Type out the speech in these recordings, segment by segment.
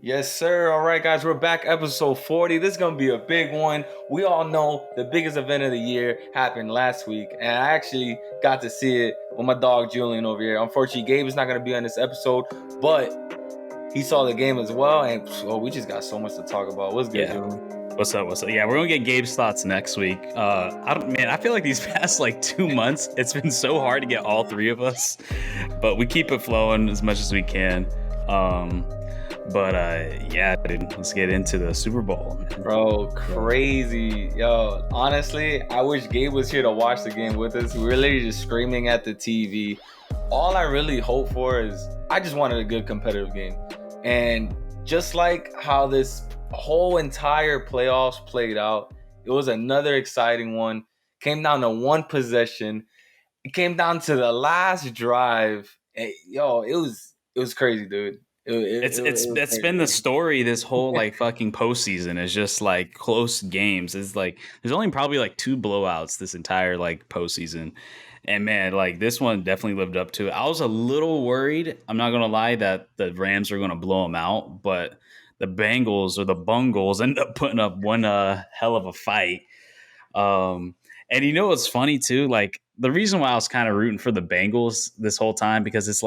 Yes, sir. All right, guys, we're back. Episode 40. This is going to be a big one. We all know the biggest event of the year happened last week, and I actually got to see it with my dog Julian over here. Unfortunately, Gabe is not going to be on this episode, but he saw the game as well, and we just got so much to talk about. What's good, Julian? What's up? Yeah, we're gonna get Gabe's thoughts next week. I feel like these past 2 months, it's been so hard to get all three of us, but we keep it flowing as much as we can. Yeah, dude, let's get into the Super Bowl. Bro, crazy. Yo, honestly, I wish Gabe was here to watch the game with us. We were literally just screaming at the TV. All I really hope for is I just wanted a good competitive game. And just like how this whole entire playoffs played out, it was another exciting one. Came down to one possession. It came down to the last drive. And, it was crazy, dude. It's been the story this whole fucking postseason is just close games. It's there's only probably 2 blowouts this entire postseason. And man, this one definitely lived up to it. I was a little worried, I'm not gonna lie, that the Rams were gonna blow them out, but the Bengals or the Bungles ended up putting up one hell of a fight. And you know what's funny too? The reason why I was kind of rooting for the Bengals this whole time, because it's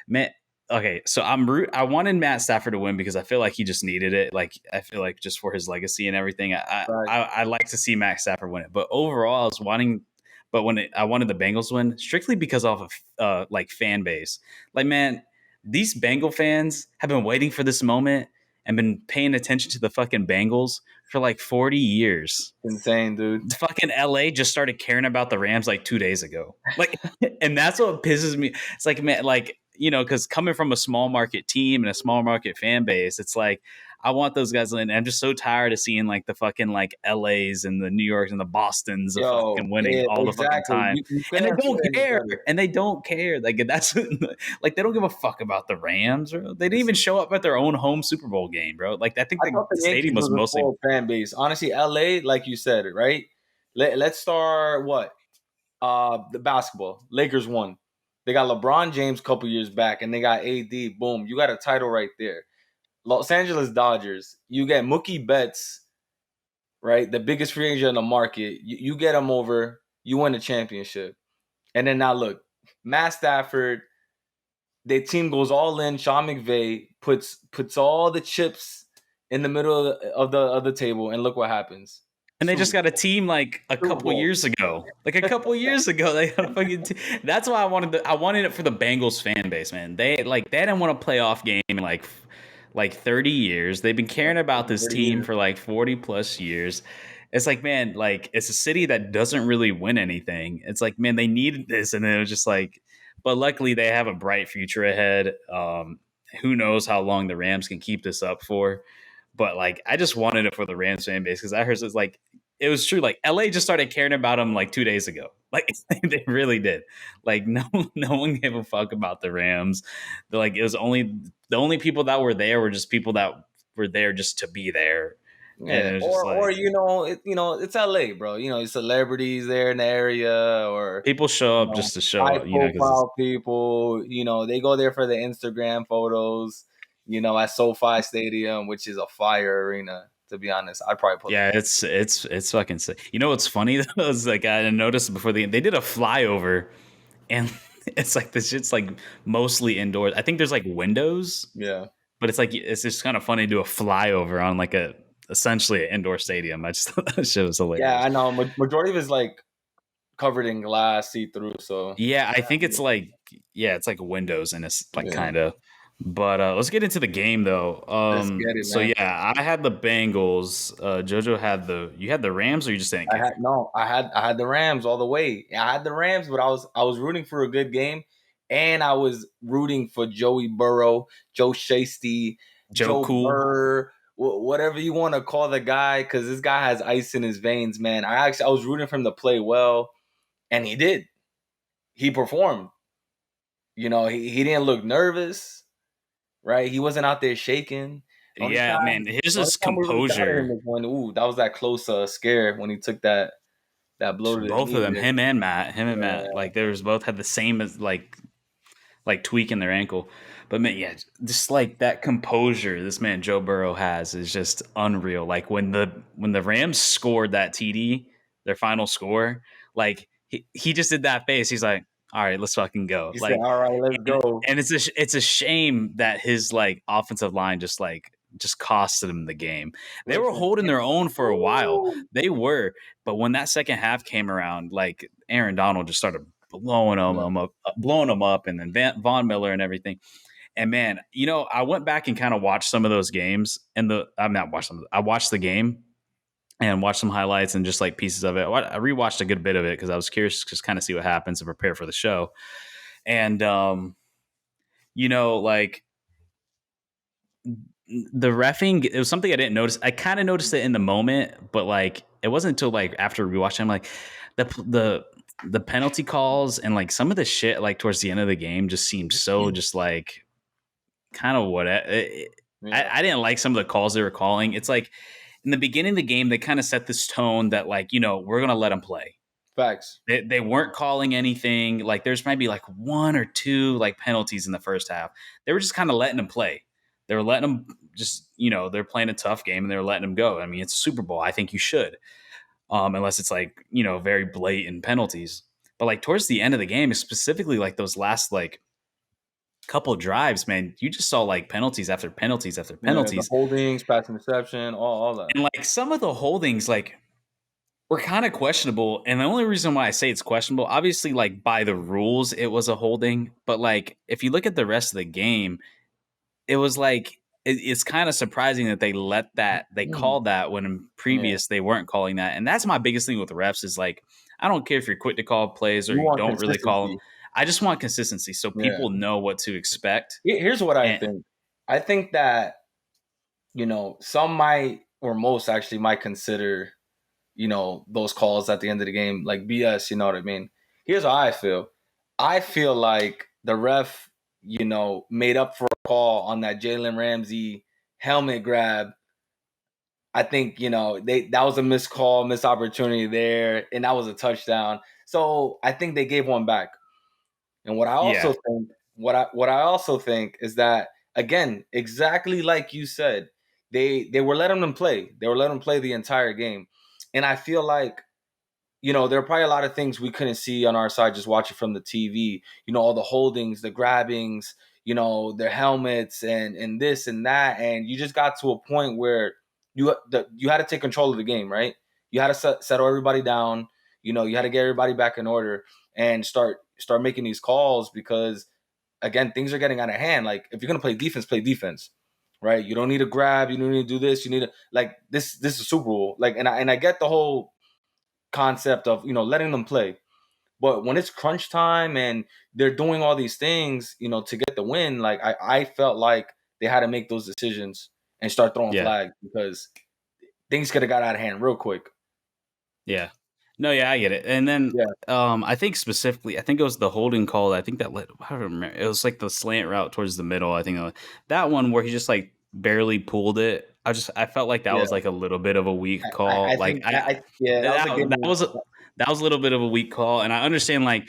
man, okay, so I wanted Matt Stafford to win because I feel like he just needed it. I feel like just for his legacy and everything, I like to see Matt Stafford win it. But overall, I was wanting, I wanted the Bengals to win strictly because of fan base. Man, these Bengal fans have been waiting for this moment and been paying attention to the fucking Bengals for 40 years. Insane, dude. Fucking LA just started caring about the Rams 2 days ago. And that's what pisses me. It's man, because coming from a small market team and a small market fan base, it's I want those guys in. I'm just so tired of seeing the fucking LAs and the New Yorks and the Bostons of fucking winning all the fucking time. And they don't care. And they don't care. That's they don't give a fuck about the Rams. Bro. They didn't even show up at their own home Super Bowl game, bro. I think the stadium was mostly a fan base. Honestly, LA, like you said, right? Let's start the basketball. Lakers won. They got LeBron James a couple years back, and they got AD. Boom, you got a title right there. Los Angeles Dodgers, you get Mookie Betts, right? The biggest free agent in the market. You get him over, you win the championship. And then now look, Matt Stafford, their team goes all in. Sean McVay puts all the chips in the middle of the table, and look what happens. And they just got a team a couple years ago. A couple years ago, they got a fucking team. That's why I wanted it for the Bengals fan base, man. They didn't want a playoff game in 30 years. They've been caring about this team for 40 plus years. It's man, it's a city that doesn't really win anything. It's man, they needed this, and it was just but luckily they have a bright future ahead. Who knows how long the Rams can keep this up for? But I just wanted it for the Rams fan base because I heard it was true. LA just started caring about them 2 days ago. They really did. No one gave a fuck about the Rams. It was the only people that were there were just people that were there just to be there. Yeah. Or it's LA, bro. Celebrities there in the area, or people show up just to show up. High-profile people. They go there for the Instagram photos. At SoFi Stadium, which is a fire arena. To be honest, I'd probably put. Yeah, it's fucking sick. You know what's funny though is I noticed before they did a flyover, and it's this shit's mostly indoors. I think there's windows. Yeah, but it's just kind of funny to do a flyover on essentially an indoor stadium. I just thought that shit was hilarious. Yeah, I know. Majority of it's covered in glass, see through. So yeah, I think it's it's windows, and it's kind of. But let's get into the game though. So yeah, I had the Bengals. Jojo had you had the Rams, or you just didn't care? I had the Rams all the way. I had the Rams, but I was rooting for a good game, and I was rooting for Joey Burrow, Joe Shiesty, Joe Cool. Burr, whatever you want to call the guy, because this guy has ice in his veins, man. I was rooting for him to play well, and he did. He performed. He didn't look nervous. Right, he wasn't out there shaking. Yeah, man, his composure. That was that close scare when he took that blow. To both of them, him and Matt. They both had the same as tweak in their ankle. But man, yeah, just like that composure this man Joe Burrow has is just unreal. Like when the Rams scored that TD, their final score, like he just did that face. He's like, all right, let's fucking go. He said, Like, "All right, let's and, go." and it's a shame that his like offensive line just costed him the game. They were Listen, holding their own for a while. woo, They were, but when that second half came around, like Aaron Donald just started blowing them up, and then Von Miller and everything. And man, I went back and kind of watched some of those games, and I'm not watched them. I watched the game and watched some highlights and just like pieces of it. I rewatched a good bit of it because I was curious to just kind of see what happens and prepare for the show. And like the reffing, it was something I didn't notice. I kind of noticed it in the moment, but like it wasn't until like after rewatching, I'm like the penalty calls and like some of the shit like towards the end of the game just seemed so just like kind of yeah, I didn't like some of the calls they were calling. It's like in the beginning of the game, they kind of set this tone that like, we're going to let them play. facts. They weren't calling anything. Like there's maybe like one or two like penalties in the first half. They were just kind of letting them play. They were letting them just, they're playing a tough game and they were letting them go. I mean, it's a Super Bowl. I think you should, unless it's like, very blatant penalties. But like towards the end of the game, specifically like those last like couple of drives, man, you just saw like penalties after penalties after Yeah, the penalties. holdings, pass interception, all that. And like some of the holdings, like were kind of questionable. And the only reason why I say it's questionable, obviously, like by the rules, it was a holding. But like if you look at the rest of the game, it was like it's kind of surprising that they called that when in Yeah, previous they weren't calling that. And that's my biggest thing with refs is like I don't care if you're quick to call plays or you you want don't really call them. consistency. I just want consistency so Yeah. people know what to expect. Here's what I And think. I think that some might or most actually might consider those calls at the end of the game like BS. You know what I mean? Here's how I feel. I feel like the ref, made up for a call on that Jalen Ramsey helmet grab. I think that was a missed call, missed opportunity there, and that was a touchdown. So I think they gave one back. And yeah, what I also think is that again, exactly like you said, they were letting them play. They were letting them play the entire game, and I feel like there are probably a lot of things we couldn't see on our side just watching from the TV. All the holdings, the grabbings, their helmets, and this and that, and you just got to a point where you had to take control of the game, right? You had to settle everybody down. You had to get everybody back in order and start making these calls because again, things are getting out of hand. Like if you're gonna play defense, right? You don't need to grab. You don't need to do this. You need to like this. This is Super Bowl. Like, and I get the whole concept of letting them play, but when it's crunch time and they're doing all these things, to get the win, like I felt like they had to make those decisions and start throwing yeah. flags because things could have got out of hand real quick. Yeah. No, yeah, I get it. And then Yeah, I think specifically, I think it was the holding call. I think that led, I don't remember. It was like the slant route towards the middle. I think that one where he just like barely pulled it. I felt like that yeah. was like a little bit of a weak I call. Like think yeah, that was a that game. was that was a little bit of a weak call. And I understand like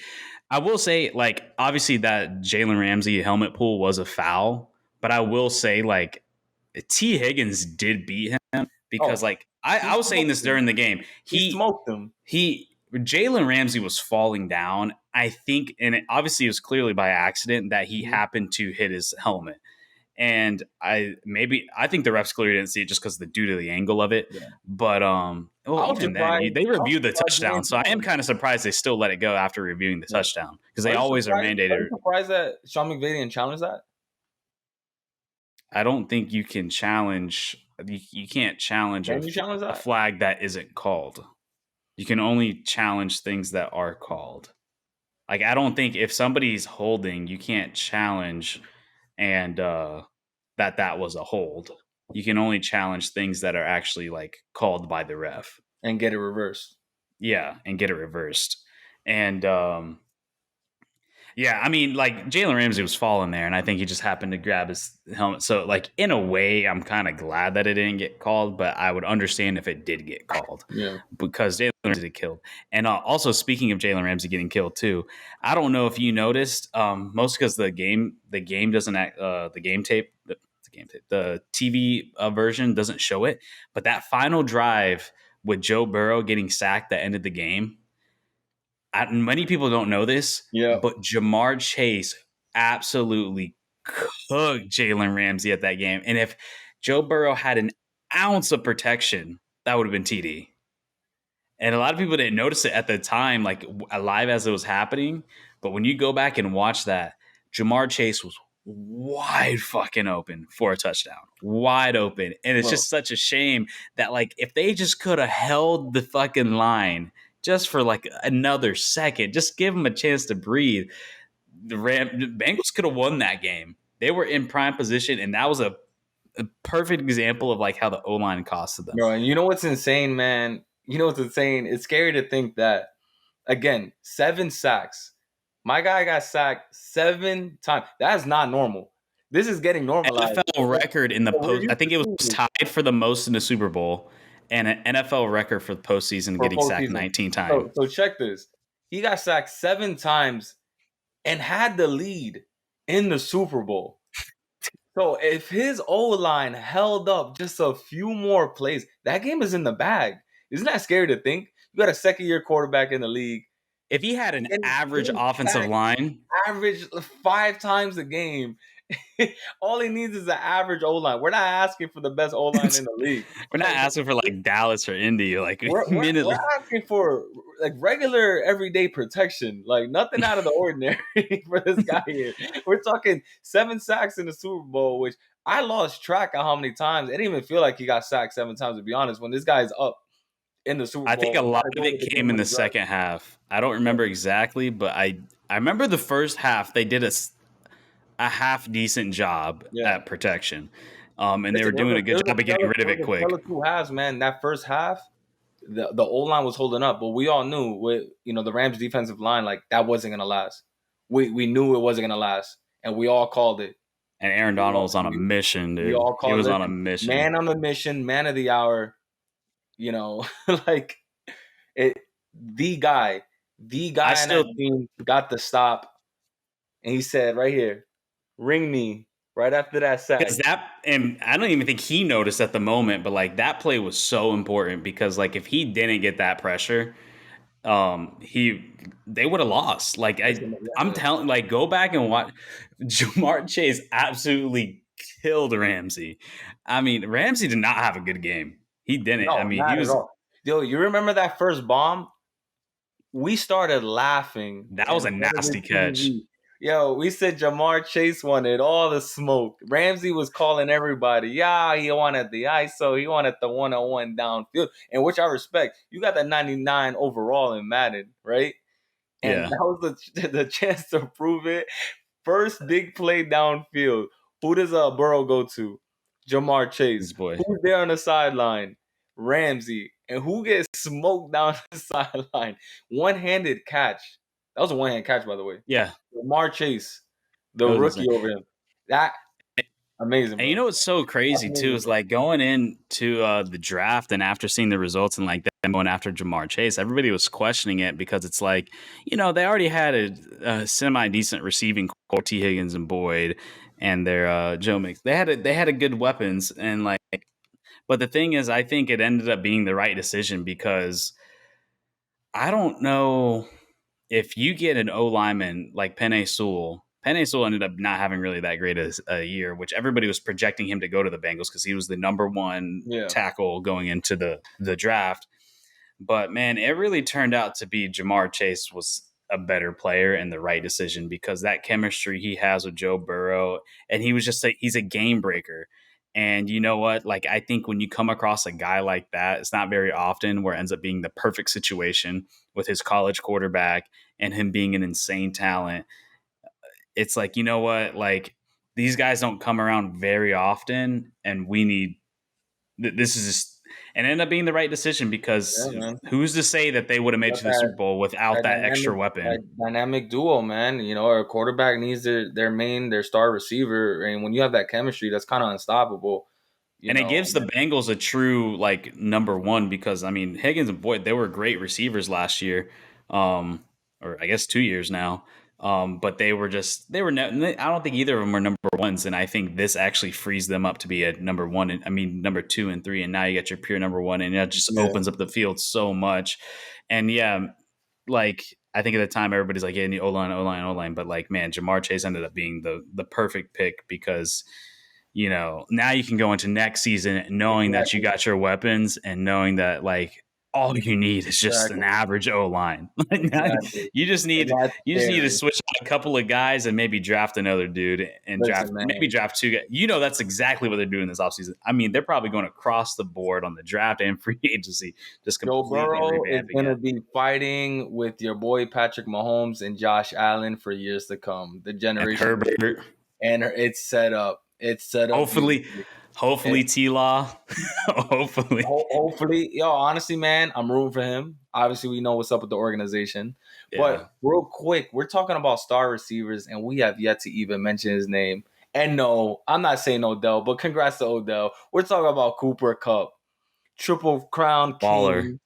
I will say like obviously that Jalen Ramsey helmet pull was a foul, but I will say like T Higgins did beat him because Oh, like he I was saying smoked this him. during the game. He smoked him. He Jalen Ramsey was falling down. I think, and obviously it was clearly by accident that he Mhm. happened to hit his helmet. And I think the refs clearly didn't see it just because due to the angle of it. Yeah. But well, I was even then, surprised. they I was reviewed the surprised they touchdown, didn't so I tell am him. kind of surprised they still let it go after reviewing the Yeah. touchdown because they always are Are you mandated. surprised that Sean McVay didn't challenge that? I don't think you can challenge. You can't challenge Can you challenge a that? flag that isn't called. You can only challenge things that are called. Like I don't think if somebody's holding, you can't challenge and that was a hold. You can only challenge things that are actually like called by the ref. And get it reversed. Yeah, and get it reversed. And Yeah, I mean, like Jalen Ramsey was falling there, and I think he just happened to grab his helmet. So, like in a way, I'm kind of glad that it didn't get called, but I would understand if it did get called Yeah. because Jalen Ramsey did killed. And also, speaking of Jalen Ramsey getting killed too, I don't know if you noticed, most because the game doesn't act, the game tape, the TV version doesn't show it, but that final drive with Joe Burrow getting sacked that ended the game. Many people don't know this, Yeah. but Jamar Chase absolutely cooked Jalen Ramsey at that game. And if Joe Burrow had an ounce of protection, that would have been TD. And a lot of people didn't notice it at the time, like alive as it was happening. But when you go back and watch that, Jamar Chase was wide fucking open for a touchdown, wide open. And it's Bro. just such a shame that, like, if they just could have held the fucking line just for like another second, just give them a chance to breathe, the Bengals could have won that game. They were in prime position, and that was a perfect example of like how the O line costed them. Bro, and you know what's insane, man? You know what's insane? It's scary to think that, again, 7 sacks. My guy got sacked 7 times. That is not normal. This is getting normalized. NFL record in the What we're post. I used to think it was seeing tied for the most in the Super Bowl, and an NFL record for the postseason, for getting sacked postseason. 19 times. So check this. He got sacked 7 times and had the lead in the Super Bowl. So if his O-line held up just a few more plays, that game is in the bag. Isn't that scary to think? You got a second-year quarterback in the league. If he had an And average getting offensive sacked line, average 5 times a game. All he needs is an average O-line. We're not asking for the best O-line in the league. we're not asking for like Dallas or Indy, like We're minutely. asking for like regular everyday protection, like nothing out of the ordinary for this guy here. We're talking 7 sacks in the Super Bowl, which I lost track of how many times. It didn't even feel like he got sacked 7 times, to be honest. When this guy's up in the Super I think a Bowl, lot gotta of go with it the came in the game-winning drive. second half. I don't remember exactly, but I remember the first half they did a half decent job Yeah. at protection. And they Listen, were doing a good job of getting rid of it quick. Tell us who has, man. That first half, the O-line was holding up, but we all knew with the Rams defensive line, like that wasn't gonna last. We knew it wasn't gonna last, and we all called it. And Aaron Donald was on a mission, We dude. all He called was it. on a Listen, mission. man on the mission, man of the hour. Like it. The guy on that team got the stop, and he said, "Right here, ring me." Right after that sack. Because and I don't even think he noticed at the moment, but like that play was so important because like if he didn't get that pressure, they would have lost. Like I'm telling, like go back and watch. Jamar Chase absolutely killed Ramsey. I mean, Ramsey did not have a good game. He didn't. No, I mean, not at all. Yo, you remember that first bomb? We started laughing. That was a nasty catch. Yo, we said Jamar Chase wanted all the smoke. Ramsey was calling everybody. Yeah, he wanted the ISO. He wanted the 101 downfield, and which I respect. You got that 99 overall in Madden, right? And Yeah. that was the chance to prove it. First big play downfield. Who does Burrow go to? Jamar Chase. Boy. Who's there on the sideline? Ramsey. And who gets smoked down the sideline? One-handed catch. That was a one-hand catch, by the way. Yeah. Jamar Chase, the rookie over him. That amazing. Bro. And you know what's so crazy too is like going into the draft and after seeing the results and like them going after Jamar Chase, everybody was questioning it because it's like, they already had a semi decent receiving core, T. Higgins and Boyd, and their Joe Mix. They had a good weapons and like, but the thing is, I think it ended up being the right decision because I don't know if you get an O lineman like Penei Sewell ended up not having really that great a year, which everybody was projecting him to go to the Bengals because he was the number one tackle going into the draft. But man, it really turned out to be Jamar Chase was a better player and the right decision because that chemistry he has with Joe Burrow, and he was just he's a game breaker. And you know what? Like, I think when you come across a guy like that, it's not very often where it ends up being the perfect situation with his college quarterback and him being an insane talent. It's like, you know what? Like, these guys don't come around very often, and we need this is just and it ended up being the right decision because Yeah, man. who's to say that they would have made it Got to the Super Bowl without that extra that weapon? dynamic duo, man. You know, our quarterback needs their star receiver, and when you have that chemistry, that's kind of unstoppable. You And it know, gives the Bengals a true like number one because I mean Higgins and Boyd they were great receivers last year, or I guess 2 years now. But I don't think either of them were number ones, and I think this actually frees them up to be a number one. And I mean number 2 and 3, and now you got your pure number one, and that just yeah, opens up the field so much. And yeah, like I think at the time everybody's like, yeah, the O line, O line, O line, but like man, Jamar Chase ended up being the perfect pick because now you can go into next season knowing that you exactly, got your weapons and knowing that like all you need is just an exactly, average O line. Like now exactly. you just And need that's to scary. switch out a couple of guys and maybe draft another dude and Listen, maybe man, draft two guys. That's exactly what they're doing this offseason. I mean, they're probably going across the board on the draft and free agency, just Joe completely Burrow is revamping gonna it. be fighting with your boy Patrick Mahomes and Josh Allen for years to come. The And generation, Herbert, and it's set up. It's set up hopefully, beautifully. hopefully T Law, hopefully, Hopefully, honestly, man, I'm rooting for him. Obviously, we know what's up with the organization. But yeah. real quick, we're talking about star receivers, and we have yet to even mention his name. And no, I'm not saying Odell, but congrats to Odell. We're talking about Cooper Cup, triple crown Baller.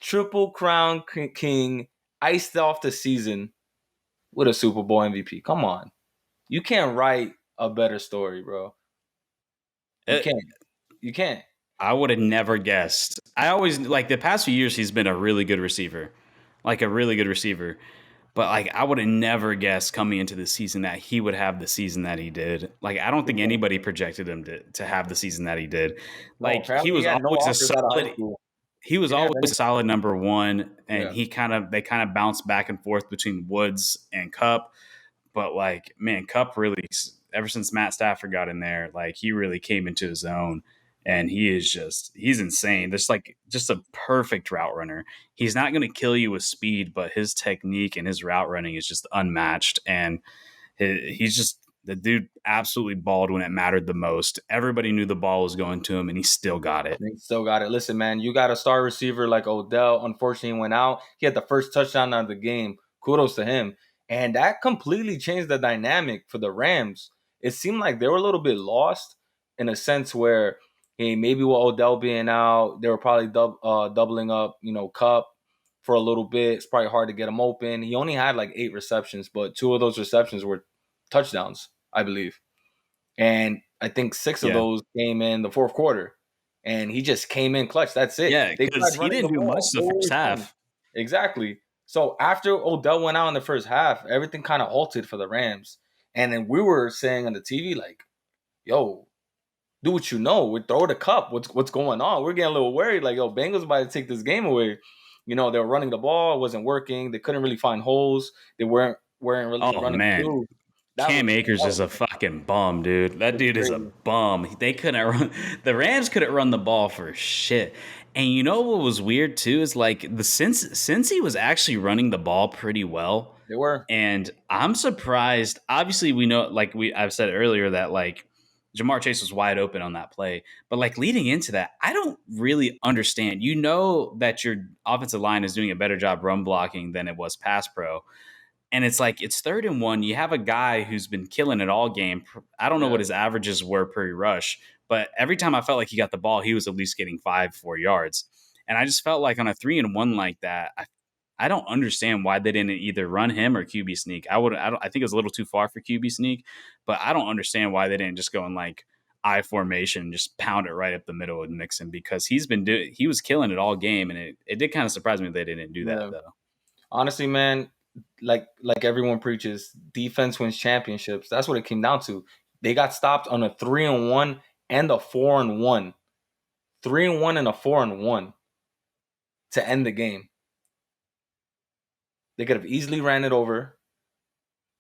king, king, iced off the season with a Super Bowl MVP. Come on, you can't write a better story, bro. You It, can't. You can't. I would have never guessed. I always like the past few years he's been a really good receiver. Like a really good receiver. But like I would have never guessed coming into the season that he would have the season that he did. Like I don't You think can't. anybody projected him to have the season that he did. No, Like he apparently he was had no always a offers out of high solid school. he was He didn't always have a any. solid number one and Yeah, they kind of bounced back and forth between Woods and Cup. But like, man, Cup really ever since Matt Stafford got in there, like he really came into his own, and he's insane. There's like just a perfect route runner. He's not going to kill you with speed, but his technique and his route running is just unmatched, and he's just the dude absolutely balled when it mattered the most. Everybody knew the ball was going to him, and he still got it. they still got it. Listen, man, you got a star receiver like Odell. Unfortunately, he went out. He had the first touchdown of the game. Kudos to him. And that completely changed the dynamic for the Rams. It seemed like they were a little bit lost in a sense where, hey, maybe with Odell being out, they were probably doubling up, Cup for a little bit. It's probably hard to get him open. He only had like 8 receptions, but 2 of those receptions were touchdowns, I believe. And I think 6 of Yeah, those came in the fourth quarter. And he just came in clutch. That's it. yeah, They because tried he running didn't the do much ball the whole first game. half. Exactly. So after Odell went out in the first half, everything kind of halted for the Rams. And then we were saying on the TV, like, yo, do what you know. We throw the cup. What's going on? We're getting a little worried. Like, yo, Bengals about to take this game away. They were running the ball, it wasn't working. They couldn't really find holes. They weren't really Oh running man, through. Cam Akers That is was a fucking bum, dude. That it's dude is a crazy. bum. They couldn't run. The Rams couldn't run the ball for shit. And you know what was weird too is like since he was actually running the ball pretty well. They were. And I'm surprised. Obviously, we know like I've said earlier that like Jamar Chase was wide open on that play. But like leading into that, I don't really understand. You know that your offensive line is doing a better job run blocking than it was pass pro, and it's like it's 3rd and 1. You have a guy who's been killing it all game. I don't know Yeah. what his averages were per rush, but every time I felt like he got the ball, he was at least getting 5-4 yards. And I just felt like on a 3-and-1 like that, I don't understand why they didn't either run him or QB sneak. I think it was a little too far for QB sneak, but I don't understand why they didn't just go in like I formation, just pound it right up the middle with Mixon because he was killing it all game, and it did kind of surprise me they didn't do that Yeah. though. Honestly, man, like everyone preaches, defense wins championships. That's what it came down to. They got stopped on a 3-and-1 and a 4-and-1. 3-and-1 and a 4-and-1 to end the game. They could have easily ran it over.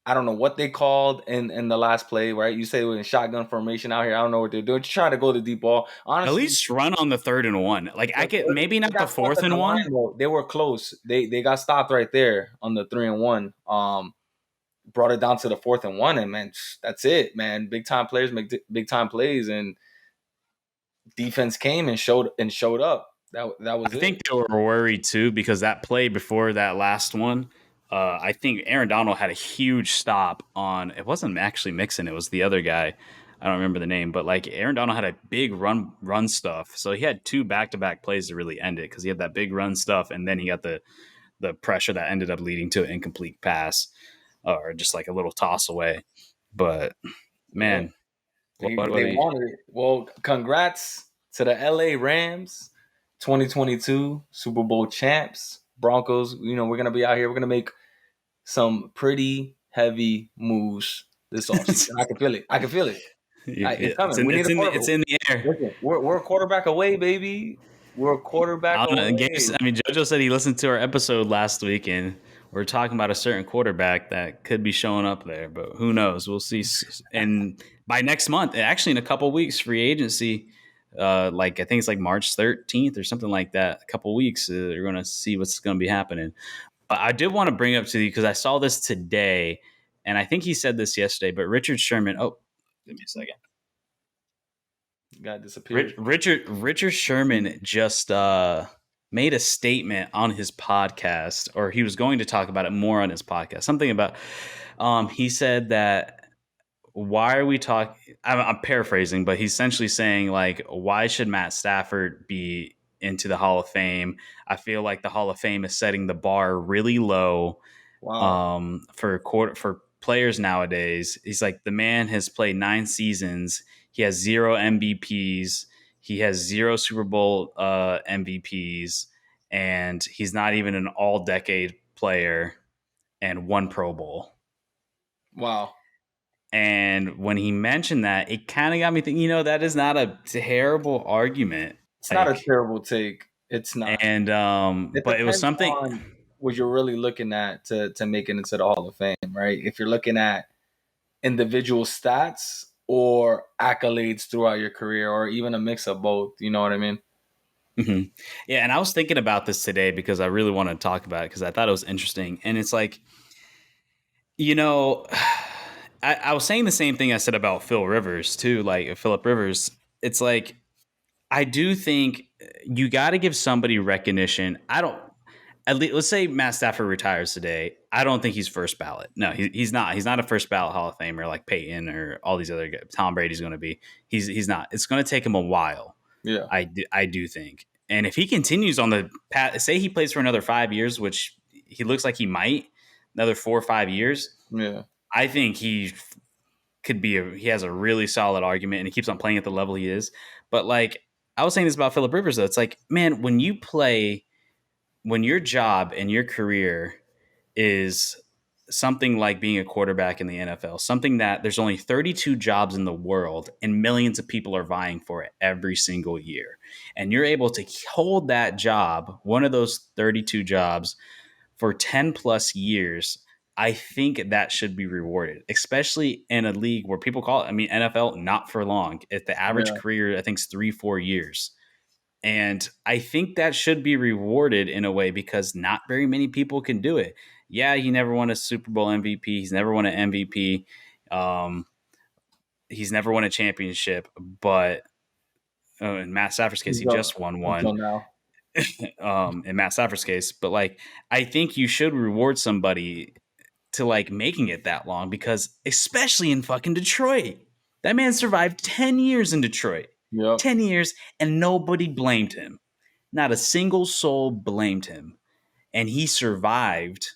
I don't know what they called in the last play, right? You say it was in shotgun formation out here. I don't know what they're doing. Just trying to go to the deep ball. At Honestly, least run on the 3rd-and-1. Like I get maybe they not the got stopped fourth at the and line one. though. They were close. They got stopped right there on the 3-and-1. Brought it down to the 4th-and-1, and man, that's it, man. Big time players make big time plays, and defense came and showed up. That was I it. think they were worried too because that play before that last one, I think Aaron Donald had a huge stop on. It wasn't actually Mixon; it was the other guy. I don't remember the name, but like Aaron Donald had a big run stuff, so he had two back to back plays to really end it because he had that big run stuff, and then he got the pressure that ended up leading to an incomplete pass or just like a little toss away. But Yeah, man, they wanted it. Well, congrats to the LA Rams, 2022 Super Bowl champs. Broncos, we're gonna be out here. We're gonna make some pretty heavy moves this offseason. I can feel it. I can feel it. It's it's coming. in We need it's a in quarterback. it's in the air. Listen, we're a quarterback away, baby. We're a quarterback I don't know. away. I mean, JoJo said he listened to our episode last week, and we're talking about a certain quarterback that could be showing up there. But who knows? We'll see. And by next month, actually, in a couple weeks, free agency. Like I think it's like March 13th or something like that. A couple weeks, you're going to see what's going to be happening. But I did want to bring up to you because I saw this today, and I think he said this yesterday. But Richard Sherman. Oh, give me a second. Guy disappeared. Richard Sherman just made a statement on his podcast, or he was going to talk about it more on his podcast. Something about he said that why are we talking? I'm paraphrasing, but he's essentially saying like, why should Matt Stafford be into the Hall of Fame? I feel like the Hall of Fame is setting the bar really low Wow. for players nowadays. He's like the man has played 9 seasons. He has 0 MVPs. He has 0 Super Bowl MVPs, and he's not even an all decade player and 1 Pro Bowl. Wow. And when he mentioned that, it kind of got me thinking, that is not a terrible argument. It's not a Like, terrible take. It's not. and It but it was depends something. on what you're really looking at to make it into the Hall of Fame, right? If you're looking at individual stats or accolades throughout your career, or even a mix of both, you know what I mean? Mhm. Yeah, and I was thinking about this today because I really wanted to talk about it because I thought it was interesting. And it's like, you know, I was saying the same thing I said about Phil Rivers too, like Philip Rivers. It's like I do think you got to give somebody recognition. I don't. At least, let's say Matt Stafford retires today. I don't think he's first ballot. No, he's not. He's not a first ballot Hall of Famer like Peyton or all these other guys. Tom Brady's going to be. He's not. It's going to take him a while. Yeah. I do think. And if he continues on the path, say he plays for another 5 years, which he looks like he might, another 4 or 5 years, Yeah. I think he could be. He has a really solid argument, and he keeps on playing at the level he is. But like I was saying this about Philip Rivers, though, it's like, man, when your job and your career is something like being a quarterback in the NFL, something that there's only 32 jobs in the world and millions of people are vying for it every single year. And you're able to hold that job, one of those 32 jobs, for 10 plus years. I think that should be rewarded, especially in a league where people call it, I mean, NFL, not for long. If the average Yeah. career, I think, is 3-4 years. And I think that should be rewarded in a way because not very many people can do it. Yeah, he never won a Super Bowl MVP. He's never won an MVP. Um, he's never won a championship. But in Matt Stafford's case, he just won one. Until now. In Matt Stafford's case, but like I think you should reward somebody to like making it that long because especially in fucking Detroit, that man survived 10 years in Detroit. Yep. 10 years and nobody blamed him. Not a single soul blamed him. And he survived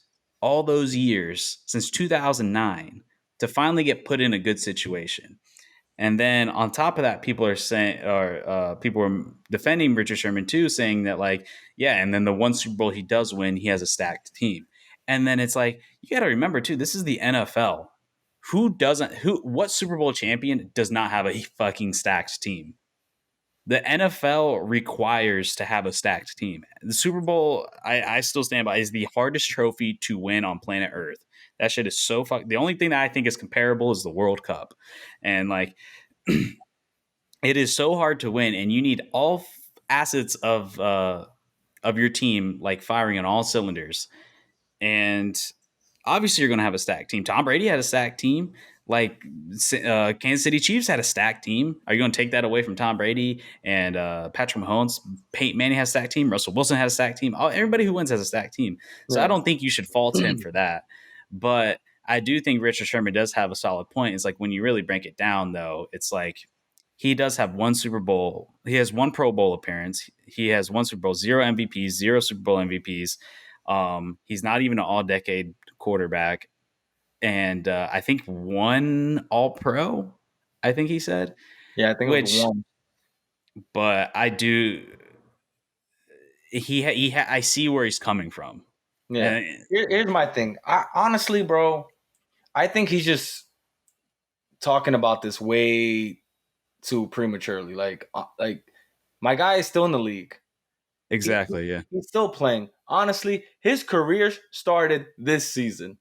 all those years since 2009 to finally get put in a good situation. And then on top of that, people are saying, or people are defending Richard Sherman too, saying that like, yeah, and then the one Super Bowl he does win, he has a stacked team. And then it's like, you got to remember too, this is the NFL. What Super Bowl champion does not have a fucking stacked team? The NFL requires to have a stacked team. The Super Bowl, I still stand by, is the hardest trophy to win on planet Earth. That shit is so fuck. The only thing that I think is comparable is the World Cup, and like, it is so hard to win, and you need all assets of your team like firing on all cylinders. And obviously, you're going to have a stacked team. Tom Brady had a stacked team, Like Kansas City Chiefs had a stacked team. Are you going to take that away from Tom Brady and Patrick Mahomes? Peyton Manning has a stacked team. Russell Wilson has a stacked team. Everybody who wins has a stacked team. So I Yeah. don't think you should fault him for that. But I do think Richard Sherman does have a solid point. It's like when you really break it down, though, it's like he does have one Super Bowl. He has one Pro Bowl appearance. He has one Super Bowl, 0 MVPs, 0 Super Bowl MVPs. He's not even an all-decade quarterback. And I think one All Pro, I think he said, Yeah, I think it was which, one. but I do, I see where he's coming from. Yeah. And Here's my thing. Honestly, bro, I think he's just talking about this way too prematurely. Like my guy is still in the league. exactly, yeah. He's still playing. Honestly, his career started this season.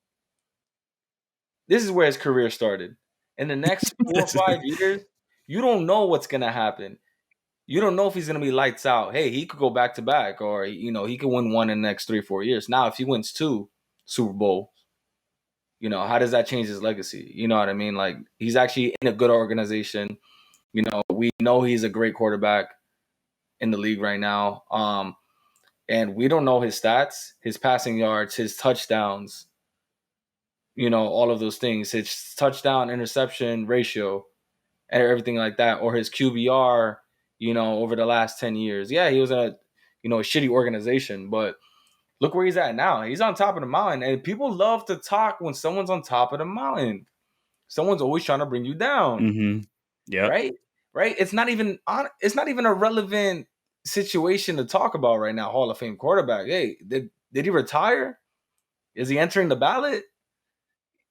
This is where his career started. In the next 4 or 5 years, you don't know what's gonna happen. You don't know if he's gonna be lights out. Hey, he could go back to back, or he could win one in the next 3 or 4 years. Now, if he wins 2 Super Bowls, how does that change his legacy? You know what I mean? Like, he's actually in a good organization. We know he's a great quarterback in the league right now. And we don't know his stats, his passing yards, his touchdowns, all of those things, his touchdown interception ratio and everything like that, or his QBR, over the last 10 years. Yeah, he was a shitty organization, but look where he's at now. He's on top of the mountain, and people love to talk when someone's on top of the mountain. Someone's always trying to bring you down, Mm-hmm. Yep. right? Right? It's not even a relevant situation to talk about right now. Hall of Fame quarterback. Hey, did he retire? Is he entering the ballot?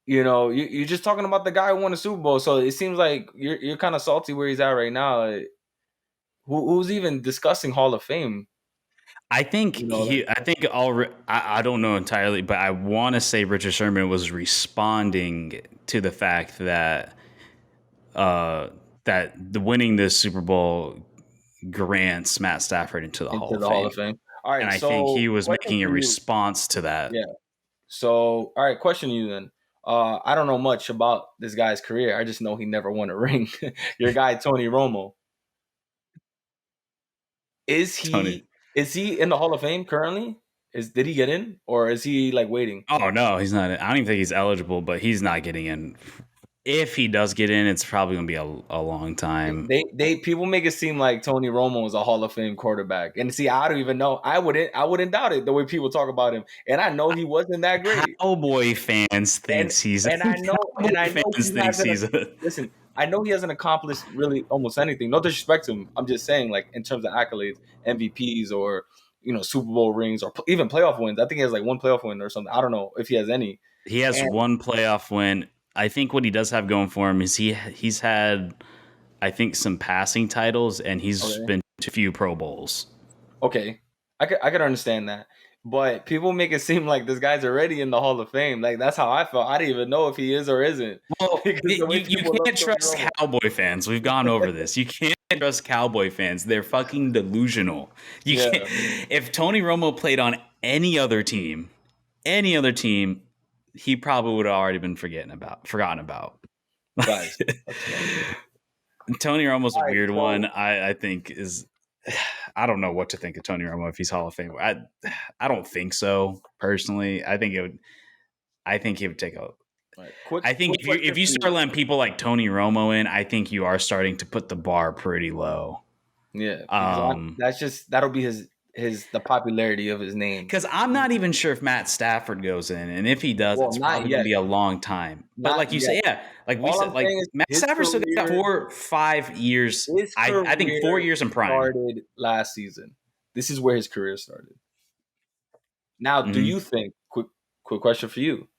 You're just talking about the guy who won the Super Bowl. So it seems like you're kind of salty where he's at right now. Like, who's even discussing Hall of Fame? I think I don't know entirely, but I want to say Richard Sherman was responding to the fact that that the winning this Super Bowl grants Matt Stafford into the Hall Into of the Hall of Fame. Fame. All And right, I think so he was question making a for you. response to that. Yeah. So, all right, question to you then. I don't know much about this guy's career. I just know he never won a ring. Your guy Tony Romo. Is Tony. he in the Hall of Fame currently? Did he get in, or is he like waiting? Oh no, he's not. I don't even think he's eligible, but he's not getting in. If he does get in, it's probably going to be a long time. They people make it seem like Tony Romo is a Hall of Fame quarterback, and see, I don't even know. I wouldn't doubt it the way people talk about him, and I know he wasn't that great. Cowboy fans And thinks he's and I know and I Cowboy know fans he thinks hasn't. he's a Listen, I know he hasn't accomplished really almost anything. No disrespect to him. I'm just saying, like, in terms of accolades, MVPs, or Super Bowl rings, or even playoff wins. I think he has like one playoff win or something. I don't know if he has any. he has And one playoff win. I think what he does have going for him is he's had I think some passing titles and he's okay, been to a few Pro Bowls. okay, I could understand that. But people make it seem like this guy's already in the Hall of Fame. Like, that's how I felt. I didn't even know if he is or isn't, Well, because the way you people love can't Tony trust Romo. Cowboy fans. We've gone over this. You can't trust Cowboy fans. They're fucking delusional. You Yeah, can't. If Tony Romo played on any other team, he probably would have already been forgotten about. guys, that's funny. Tony Romo's a All right, weird one. so I think is I don't know what to think of Tony Romo if he's Hall of Fame. I don't think so personally. I think he would take a. all right, quick I think quick question if you for start you. letting people like Tony Romo in, I think you are starting to put the bar pretty low. Yeah, because that'll be the popularity of his name. Because I'm not even sure if Matt Stafford goes in, and if he does, Well, it's not probably going to yet. be a long time. But Not like you yet. say, yeah, like we All said, I'm like saying is Matt Stafford still got 4 5 years. his I think 4 career years in prime. started last season. This is where his career started. Now, do Mhm. you think, quick question for you,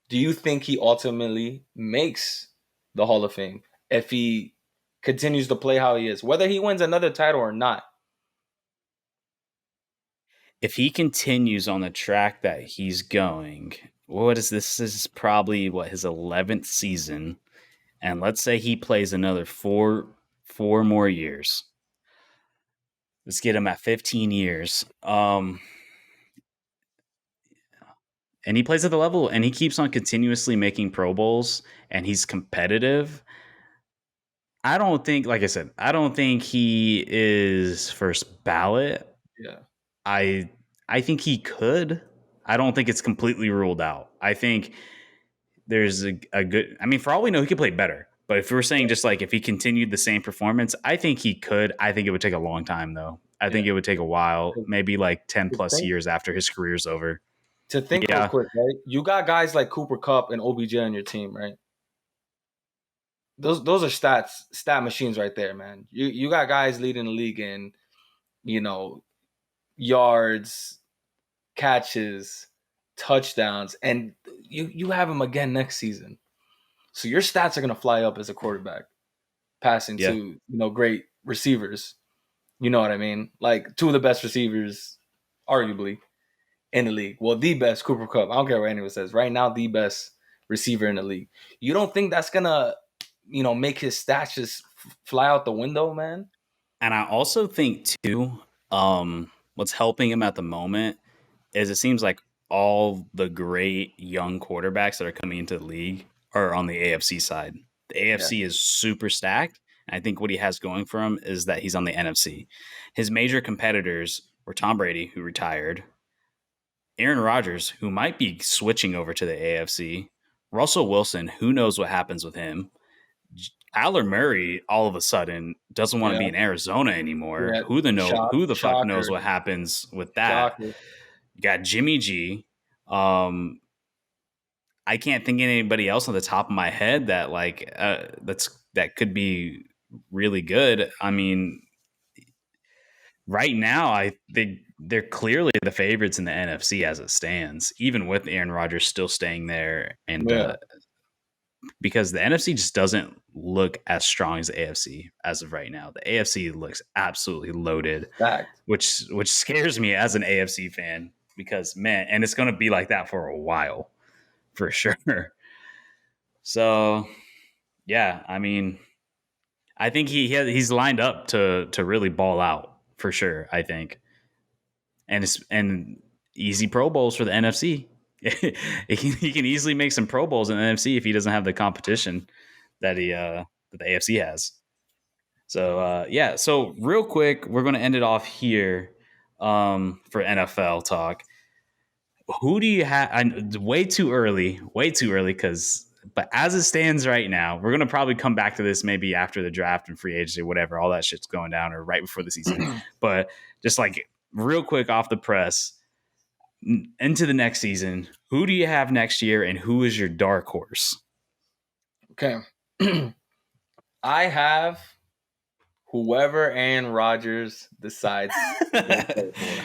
do you think he ultimately makes the Hall of Fame if he continues to play how he is, whether he wins another title or not? If he continues on the track that he's going, what is this? This is probably what his 11th season, and let's say he plays another four more years. Let's get him at 15 years. and he plays at the level, and he keeps on continuously making Pro Bowls, and he's competitive. I don't think, like I said, I don't think he is first ballot. Yeah. I I think he could. I don't think it's completely ruled out. I think there's a good. I mean, for all we know, he could play better. But if we're saying just like if he continued the same performance, I think he could. I think it would take a long time though. I think Yeah. it would take a while, To, maybe like 10 to plus think years after his career's over. to think real Yeah. quick, right? You got guys like Cooper Cup and OBJ on your team, right? Those are stat machines right there, man. You got guys leading the league in, you know, yards, catches, touchdowns, and you have him again next season. So your stats are gonna fly up as a quarterback, passing Yeah. to great receivers. You know what I mean? Like two of the best receivers, arguably, in the league. Well, the best, Cooper Cup. I don't care what anyone says. Right now, the best receiver in the league. You don't think that's gonna, make his stats just fly out the window, man? And I also think too, what's helping him at the moment is it seems like all the great young quarterbacks that are coming into the league are on the AFC side. The Yeah, AFC is super stacked. And I think what he has going for him is that he's on the NFC. His major competitors were Tom Brady, who retired, Aaron Rodgers, who might be switching over to the AFC, Russell Wilson, who knows what happens with him. Kyler Murray all of a sudden doesn't want to yeah, be in Arizona anymore. yeah. Who the fuck knows Shocker, what happens with that? shocker. You got Jimmy G. Um, I can't think of anybody else on the top of my head that that could be really good. I mean, right now I think they're clearly the favorites in the NFC as it stands, even with Aaron Rodgers still staying there, and Yeah, because the NFC just doesn't look as strong as the AFC as of right now. The AFC looks absolutely loaded, fact. which scares me as an AFC fan because man, and it's going to be like that for a while for sure. So yeah, I mean, I think he's lined up to really ball out for sure. I think, and easy Pro Bowls for the NFC. He can easily make some Pro Bowls in the NFC if he doesn't have the competition that that the AFC has. So yeah, so real quick, we're going to end it off here for NFL talk. Who do you have? Way too early, because but as it stands right now, we're gonna probably come back to this maybe after the draft and free agency, whatever, all that shit's going down, or right before the season. But just like real quick off the press into the next season, who do you have next year, and who is your dark horse? Okay. I have whoever Aaron Rodgers decides to go play for.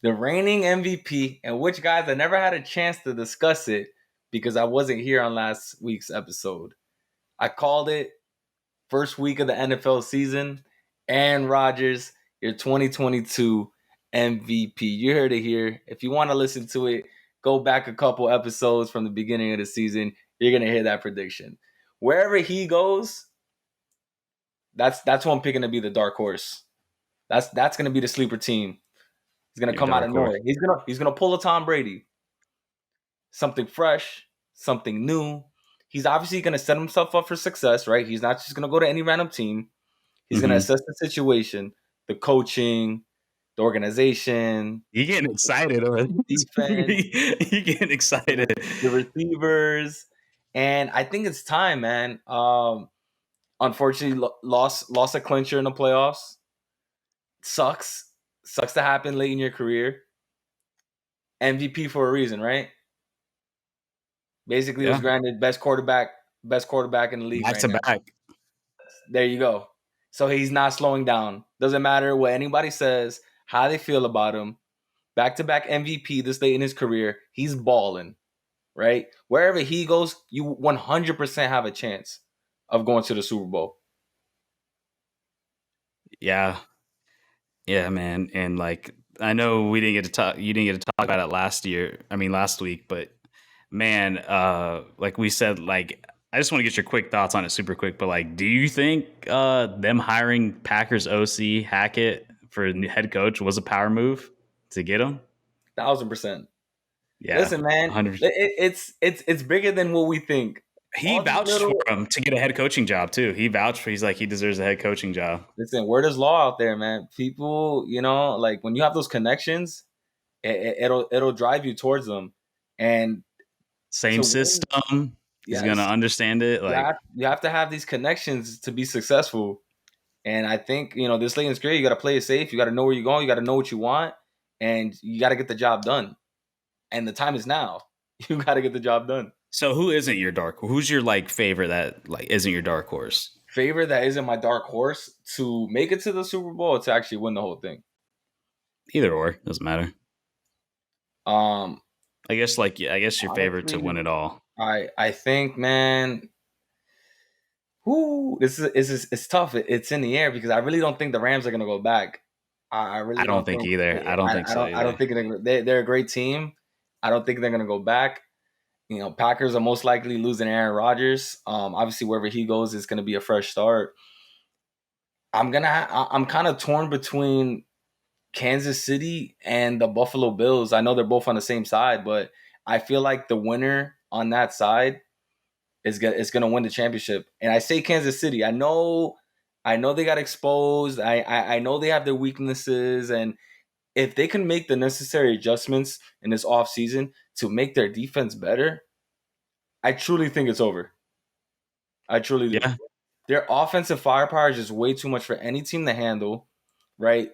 The reigning MVP, and which, guys, I never had a chance to discuss it because I wasn't here on last week's episode. I called it first week of the NFL season. Aaron Rodgers, your 2022 MVP. You heard it here. If you want to listen to it, go back a couple episodes from the beginning of the season. You're gonna hear that prediction. Wherever he goes, that's who I'm picking to be the dark horse. That's gonna be the sleeper team. He's gonna Your come out of dark horse. nowhere. He's gonna pull a Tom Brady. Something fresh, something new. He's obviously gonna set himself up for success, right? He's not just gonna go to any random team. He's gonna Mm-hmm. assess the situation, the coaching, the organization, You getting excited over defense, you getting excited. the receivers, and I think it's time, man. Unfortunately, lost a clincher in the playoffs. Sucks to happen late in your career. MVP for a reason, right? Basically, was Yeah, granted best quarterback in the league back right to now. back. There you go. So he's not slowing down. Doesn't matter what anybody says, how they feel about him. Back to back MVP this late in his career. He's balling, right? Wherever he goes, you 100% have a chance of going to the Super Bowl. Yeah, yeah, man. And like, I know we didn't get to talk. You didn't get to talk about it last year. I mean, last week. But man, like we said, like I just want to get your quick thoughts on it, super quick. But like, do you think them hiring Packers OC Hackett for head coach was a power move to get him? 1,000%. Yeah, Listen, man, 100. it's bigger than what we think. He All these vouched for little him to get a head coaching job too. He vouched for. He's like he deserves a head coaching job. listen, word is law out there, man. People, like when you have those connections, it'll drive you towards them. And Same to win, system. He's gonna yes, understand it. Like you have to have these connections to be successful. And I think, this lane is great. You got to play it safe. You got to know where you're going. You got to know what you want, and you got to get the job done. And the time is now. You got to get the job done. so, who isn't your dark? Who's your like favorite that like isn't your dark horse? Favorite that isn't my dark horse to make it to the Super Bowl or to actually win the whole thing. Either or doesn't matter. Um, I guess your favorite to Honestly, win it all. I think, man, it's tough. It's in the air because I really don't think the Rams are gonna go back. I I really don't don't think think. either. I don't think so I don't either. think they're a great team. I don't think they're gonna go back. Packers are most likely losing Aaron Rodgers. Obviously, wherever he goes, it's gonna be a fresh start. I'm kind of torn between Kansas City and the Buffalo Bills. I know they're both on the same side, but I feel like the winner on that side is gonna win the championship. And I say Kansas City. I know they got exposed. I know they have their weaknesses, and if they can make the necessary adjustments in this offseason to make their defense better, I truly think it's over. I truly do. Yeah, Their offensive firepower is just way too much for any team to handle, right?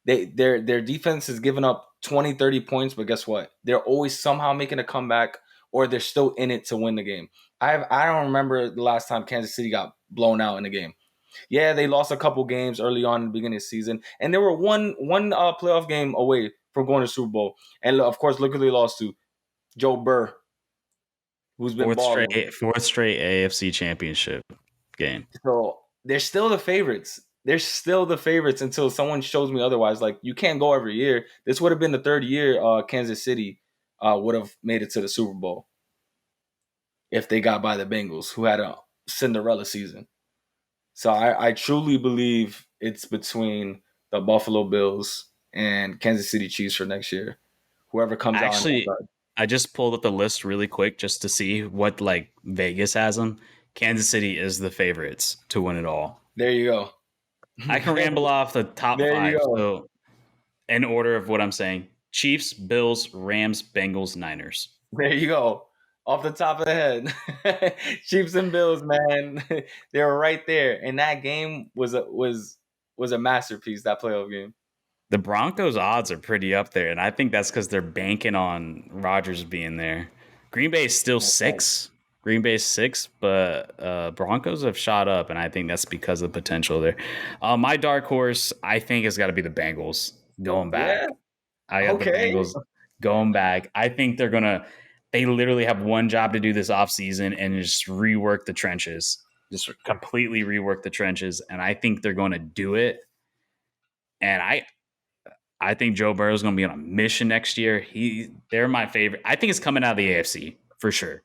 Their defense has given up 20, 30 points, but guess what? They're always somehow making a comeback or they're still in it to win the game. I don't remember the last time Kansas City got blown out in a game. Yeah, they lost a couple games early on in the beginning of the season, and they were one playoff game away from going to Super Bowl. And of course, look who they lost to: Joe Burr, who's been balling. fourth straight AFC championship game. So they're still the favorites. They're still the favorites until someone shows me otherwise. Like you can't go every year. This would have been the third year Kansas City would have made it to the Super Bowl if they got by the Bengals, who had a Cinderella season. So I truly believe it's between the Buffalo Bills and Kansas City Chiefs for next year. Whoever comes out on that Actually, side. I just pulled up the list really quick just to see what like Vegas has them. Kansas City is the favorites to win it all. There you go. I can ramble off the top There you five. go. So, in order of what I'm saying: Chiefs, Bills, Rams, Bengals, Niners. There you go. Off the top of the head. Chiefs and Bills, man. They were right there. And that game was a masterpiece, that playoff game. The Broncos odds are pretty up there, and I think that's because they're banking on Rodgers being there. Green Bay is still Okay. six. Green Bay's six, but Broncos have shot up, and I think that's because of the potential there. My dark horse, I think, has got to be the Bengals going Yeah. back. I got the Okay. Bengals going back. I think they literally have one job to do this offseason and just rework the trenches, just completely rework the trenches. And I think they're going to do it. And I think Joe Burrow is going to be on a mission next year. They're my favorite. I think it's coming out of the AFC for sure.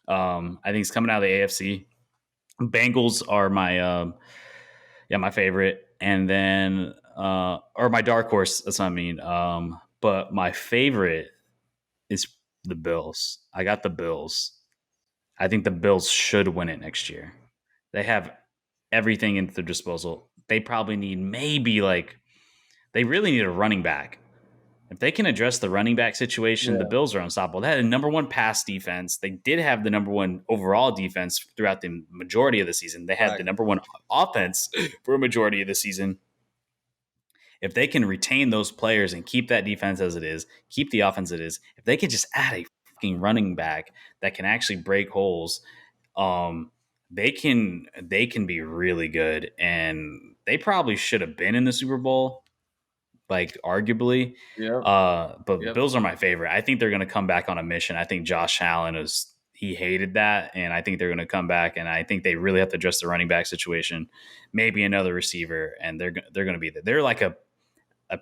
I think it's coming out of the AFC. Bengals are my favorite, and then or my dark horse. That's what I mean. But my favorite is the Bills. I got the Bills. I think the Bills should win it next year. They have everything at their disposal. They probably need they really need a running back. If they can address the running back situation, the Yeah. Bills are unstoppable. They had a number one pass defense. They did have the number one overall defense throughout the majority of the season. They had the Right. number one offense for a majority of the season. If they can retain those players and keep that defense as it is, keep the offense as it is, if they could just add a fucking running back that can actually break holes, um, they can be really good. And they probably should have been in the Super Bowl, like arguably. Yep. But Yep. Bills are my favorite. I think they're going to come back on a mission. I think Josh Allen he hated that, and I think they're going to come back. And I think they really have to address the running back situation, maybe another receiver, and they're going to be there. They're like a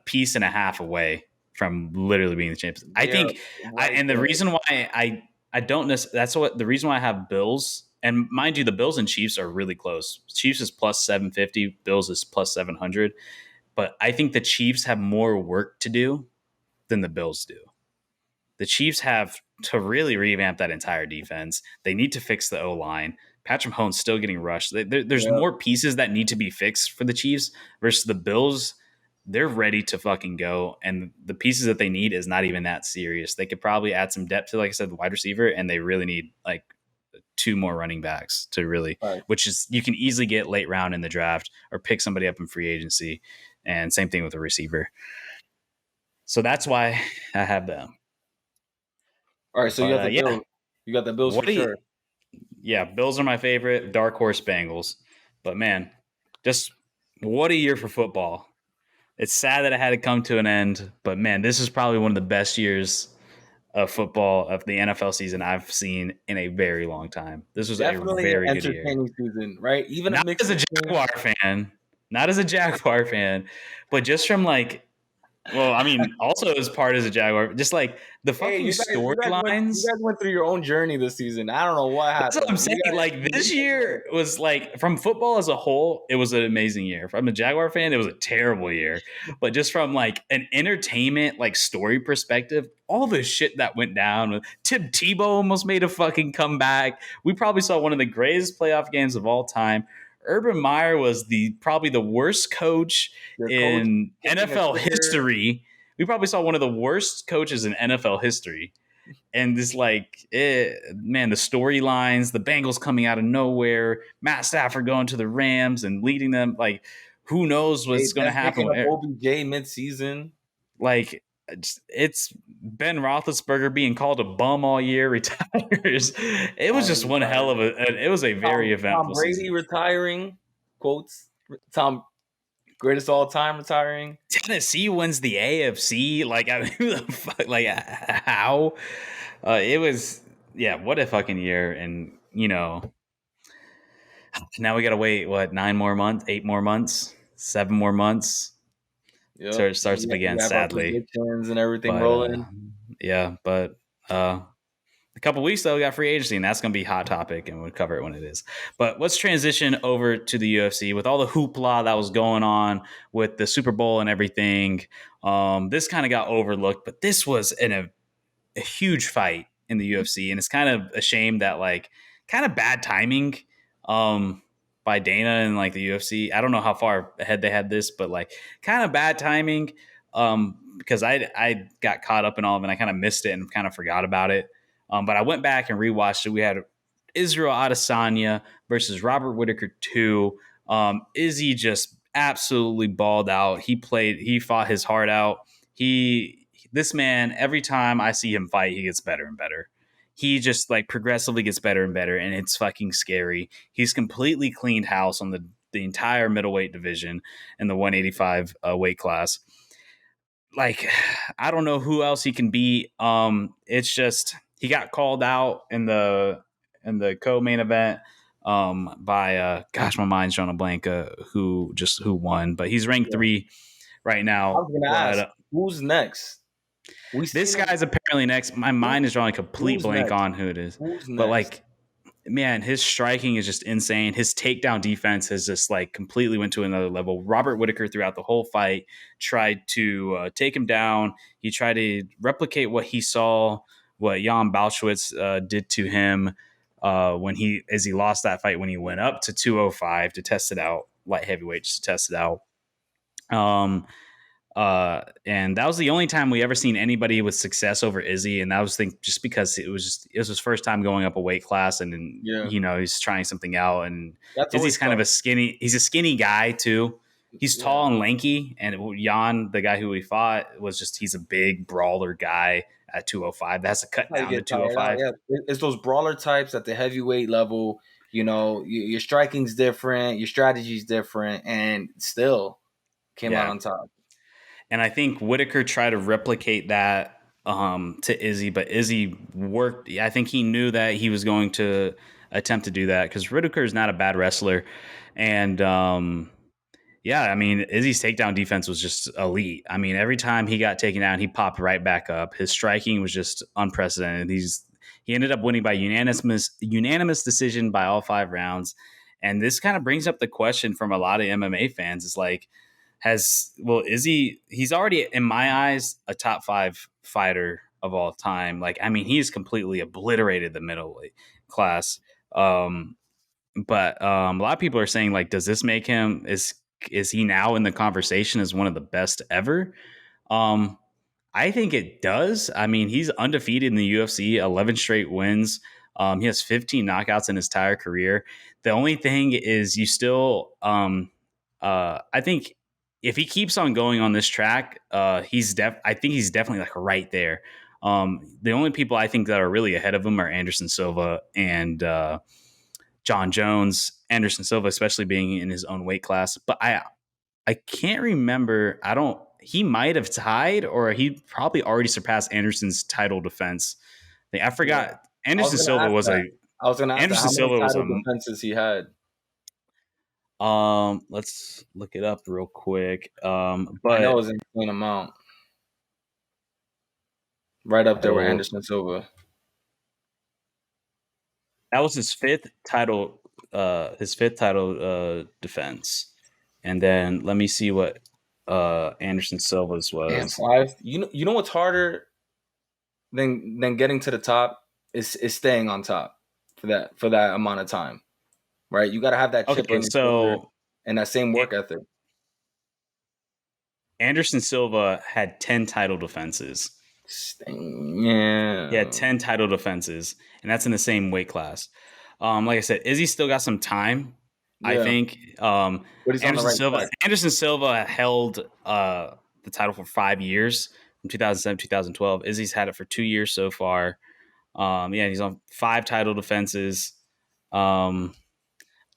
piece and a half away from literally being the champions. I They're think, right and the there. reason why I don't necessarily, that's what the reason why I have Bills. And mind you, the Bills and Chiefs are really close. Chiefs is plus 750, Bills is plus 700. But I think the Chiefs have more work to do than the Bills do. The Chiefs have to really revamp that entire defense. They need to fix the O-line. Patrick Mahomes still getting rushed. There's Yeah. more pieces that need to be fixed for the Chiefs versus the Bills. They're ready to fucking go, and the pieces that they need is not even that serious. They could probably add some depth to, like I said, the wide receiver, and they really need like 2 more running backs to really, Right. which is you can easily get late round in the draft or pick somebody up in free agency, and same thing with a receiver. So that's why I have them. All right, so you got the Bills. You got the Bills What for do you? sure. Yeah, Bills are my favorite. Dark horse Bengals, but man, just what a year for football. It's sad that it had to come to an end, but man, this is probably one of the best years of football of the NFL season I've seen in a very long time. This was a Definitely an very good year. entertaining season, right? Even a Not mix as a between. Jaguar fan, not as a Jaguar fan, but just from like, well, I mean, also as part as a Jaguar, just like the Hey, fucking you storylines. guys went through your own journey this season. I don't know what That's what I'm happened. saying. Like this year was like from football as a whole, it was an amazing year. From a Jaguar fan, it was a terrible year. But just from like an entertainment, like story perspective, all the shit that went down. Tim Tebow almost made a fucking comeback. We probably saw one of the greatest playoff games of all time. Urban Meyer was probably the worst coach Your coach in kicking a NFL kicker. history. We probably saw one of the worst coaches in NFL history. And this, like, man, the storylines, the Bengals coming out of nowhere, Matt Stafford going to the Rams and leading them, like, who knows Hey, what's going to them happen? picking up OBJ mid-season. Like, it's Ben Roethlisberger being called a bum all year, retires. It was just one hell of it was a very Tom eventful Brady season. retiring. Quotes. Tom greatest all time retiring. Tennessee wins the AFC. Like, I mean, who the fuck? Like, how? It was, yeah, what a fucking year. And, now we got to wait, what, 9 more months, 8 more months, 7 more months till Yep. it starts up We again, have our sadly. predictions and everything But, rolling. yeah, but a couple weeks, though, we got free agency, and that's going to be a hot topic, and we'll cover it when it is. But let's transition over to the UFC. With all the hoopla that was going on with the Super Bowl and everything, this kind of got overlooked, but this was a huge fight in the UFC, and it's kind of a shame that like kind of bad timing by Dana and like the UFC. I don't know how far ahead they had this, but like kind of bad timing because I got caught up in all of it and I kind of missed it and kind of forgot about it. But I went back and rewatched it. We had Israel Adesanya versus Robert Whittaker 2. Izzy just absolutely balled out. He fought his heart out. This man, every time I see him fight, he gets better and better. He just like progressively gets better and better, and it's fucking scary. He's completely cleaned house on the entire middleweight division in the 185 weight class. Like, I don't know who else he can beat. It's just he got called out in the co-main event by gosh, my mind's drawing a blank. Who won? But he's ranked Yeah. 3 right I now. was gonna ask, who's next? This guy's apparently next. My mind is drawing a complete blank next? on who it is. Who's But next? like, man, his striking is just insane. His takedown defense has just like completely went to another level. Robert Whittaker throughout the whole fight tried to take him down. He tried to replicate what he saw, what Jan Blachowicz did to him as he lost that fight when he went up to 205 to test it out, light heavyweight, just to test it out. And that was the only time we ever seen anybody with success over Izzy, and that was just because it was his first time going up a weight class, and Yeah. He's trying something out. And That's Izzy's kind of he's a skinny guy too. He's tall and lanky, and Jan, the guy who we fought, he's a big brawler guy at 205. That's a cut down to 205. Yeah, it's those brawler types at the heavyweight level. Your striking's different, your strategy's different, and still came out on top. And I think Whittaker tried to replicate that to Izzy, but Izzy worked. I think he knew that he was going to attempt to do that because Whittaker is not a bad wrestler. And I mean, Izzy's takedown defense was just elite. I mean, every time he got taken down, he popped right back up. His striking was just unprecedented. He ended up winning by unanimous decision by all 5 rounds. And this kind of brings up the question from a lot of MMA fans. It's like, Izzy, he's already, in my eyes, a top 5 fighter of all time. Like, I mean, he's completely obliterated the middleweight class. But a lot of people are saying, like, does this make him is he now in the conversation as one of the best ever? Um, I think it does. I mean, he's undefeated in the UFC, 11 straight wins. He has 15 knockouts in his entire career. The only thing is, you still, I think if he keeps on going on this track, I think he's definitely like right there. The only people I think that are really ahead of him are Anderson Silva and John Jones. Anderson Silva, especially being in his own weight class, but I can't remember. I don't. He might have tied, or he probably already surpassed Anderson's title defense. I Yeah. forgot. I was gonna ask that. Anderson How many Silva was title a. defenses he had. Let's look it up real quick. I know But it was an insane amount. Right up there with title, Anderson Silva. that was his fifth title. His fifth title defense, and then let me see what Anderson Silva's And was. 5. You know what's harder than getting to the top is staying on top for that amount of time. Right? You gotta have that chip Okay, on your shoulder so and that same work ethic. Anderson Silva had 10 title defenses. He had Yeah. 10 title defenses, and that's in the same weight class. Like I said, Izzy still got some time, I Yeah. think. But he's on the right track. Anderson Silva held the title for 5 years, from 2007 2012. Izzy's had it for 2 years so far. Yeah, he's on 5 title defenses.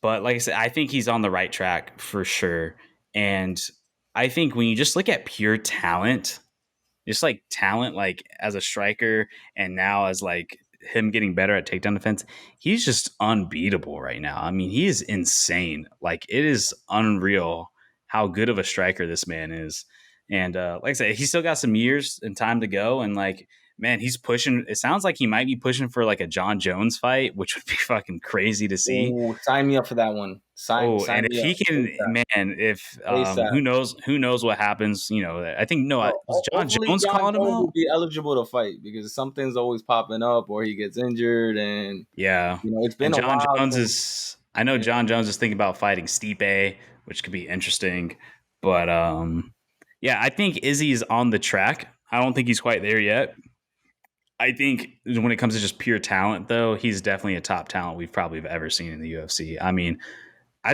But like I said, I think he's on the right track for sure. And I think when you just look at pure talent, just like talent, like as a striker, and now as like him getting better at takedown defense, he's just unbeatable right now. I mean, he is insane. Like, it is unreal how good of a striker this man is. And like I said, he's still got some years and time to go. And like, man, he's pushing. It sounds like he might be pushing for like a John Jones fight, which would be fucking crazy to see. Ooh, sign me up for that one. Oh, Sign and if me he up. can, ASAP. man, if ASAP. who knows what happens? You know, I think no, Well, was John hopefully Jones John calling him Jones will out? be eligible to fight because something's always popping up or he gets injured and Yeah, it's and been a while since I know yeah. John Jones is thinking about fighting Stipe, which could be interesting. But yeah, I think Izzy is on the track. I don't think he's quite there yet. I think when it comes to just pure talent, though, he's definitely a top talent we've probably ever seen in the UFC. I mean, I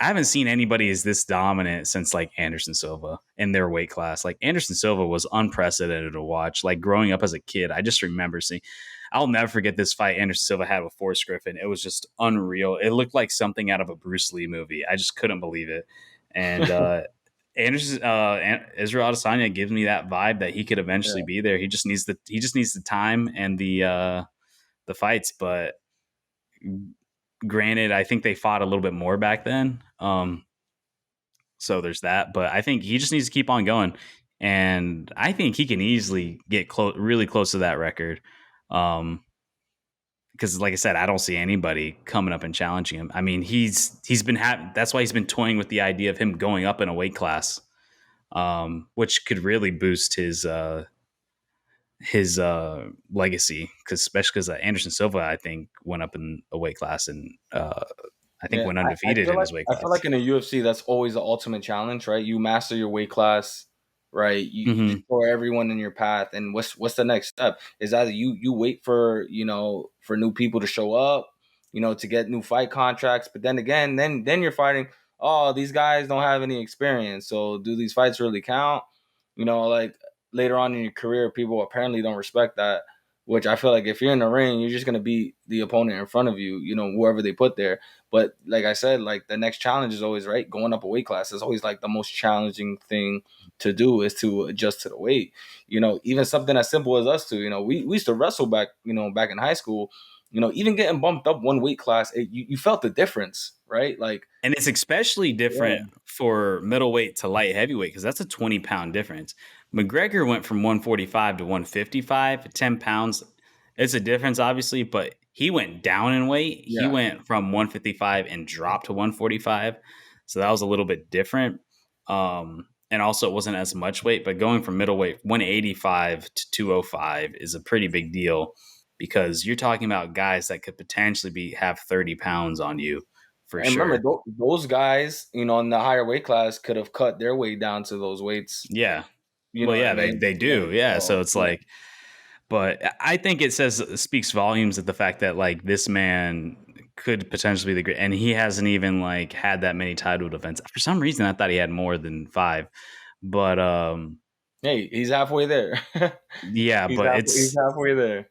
haven't seen anybody as this dominant since like Anderson Silva in their weight class. Like, Anderson Silva was unprecedented to watch. Like, growing up as a kid, I just remember seeing. I'll never forget this fight Anderson Silva had with Forrest Griffin. It was just unreal. It looked like something out of a Bruce Lee movie. I just couldn't believe it. And Israel Adesanya gives me that vibe that he could eventually Yeah. be there. He just needs the time and the fights. But granted, I think they fought a little bit more back then. So there's that. But I think he just needs to keep on going, and I think he can easily get really close to that record. Because like I said, I don't see anybody coming up and challenging him. I mean, he's been that's why he's been toying with the idea of him going up in a weight class, which could really boost his legacy. Because especially because Anderson Silva, I think, went up in a weight class and I think Yeah, went undefeated in his weight I feel class. like in the UFC that's always the ultimate challenge, right? You master your weight class, right? You Mm-hmm. destroy everyone in your path, and what's the next step? Is either you wait for for new people to show up, to get new fight contracts, but then again, then you're fighting. Oh, these guys don't have any experience, so do these fights really count? Like later on in your career, people apparently don't respect that. Which I feel like if you're in the ring, you're just gonna beat the opponent in front of you, whoever they put there. But like I said, like the next challenge is always right. Going up a weight class is always like the most challenging thing to do is to adjust to the weight. Even something as simple as us two. We used to wrestle back. Back in high school. Even getting bumped up one weight class, you felt the difference, right? Like And it's especially yeah, different for middleweight to light heavyweight because that's a 20-pound difference. McGregor went from 145 to 155, 10 pounds. It's a difference, obviously, but he went down in weight. He yeah, went from 155 and dropped to 145. So that was a little bit different. and also it wasn't as much weight, but going from middleweight 185 to 205 is a pretty big deal because you're talking about guys that could potentially have 30 pounds on you for And remember, sure. those guys, in the higher weight class, could have cut their way down to those weights. Yeah. You Well, know what I yeah, mean? they do. Yeah. So So it's yeah, like, but I think it speaks volumes of the fact that like this man could potentially be the great, and he hasn't even like had that many title defense. For some reason, I thought he had more than 5, but hey, he's halfway there. yeah, He's but he's halfway there.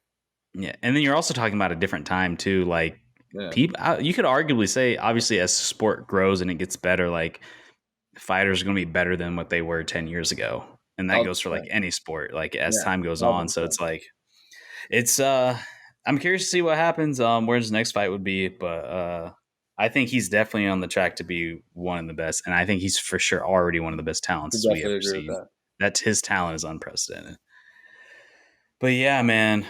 yeah, and then you're also talking about a different time too. Like Yeah. people, you could arguably say, obviously, as sport grows and it gets better, like fighters are going to be better than what they were 10 years ago, and that goes for like 100%. any sport. Like as Yeah. time goes on, so 100%. it's like it's I'm curious to see what happens. Where his next fight would be, but I think he's definitely on the track to be one of the best, and I think he's for sure already one of the best I talents we definitely ever agree with seen. that. That his talent is unprecedented. But yeah, man.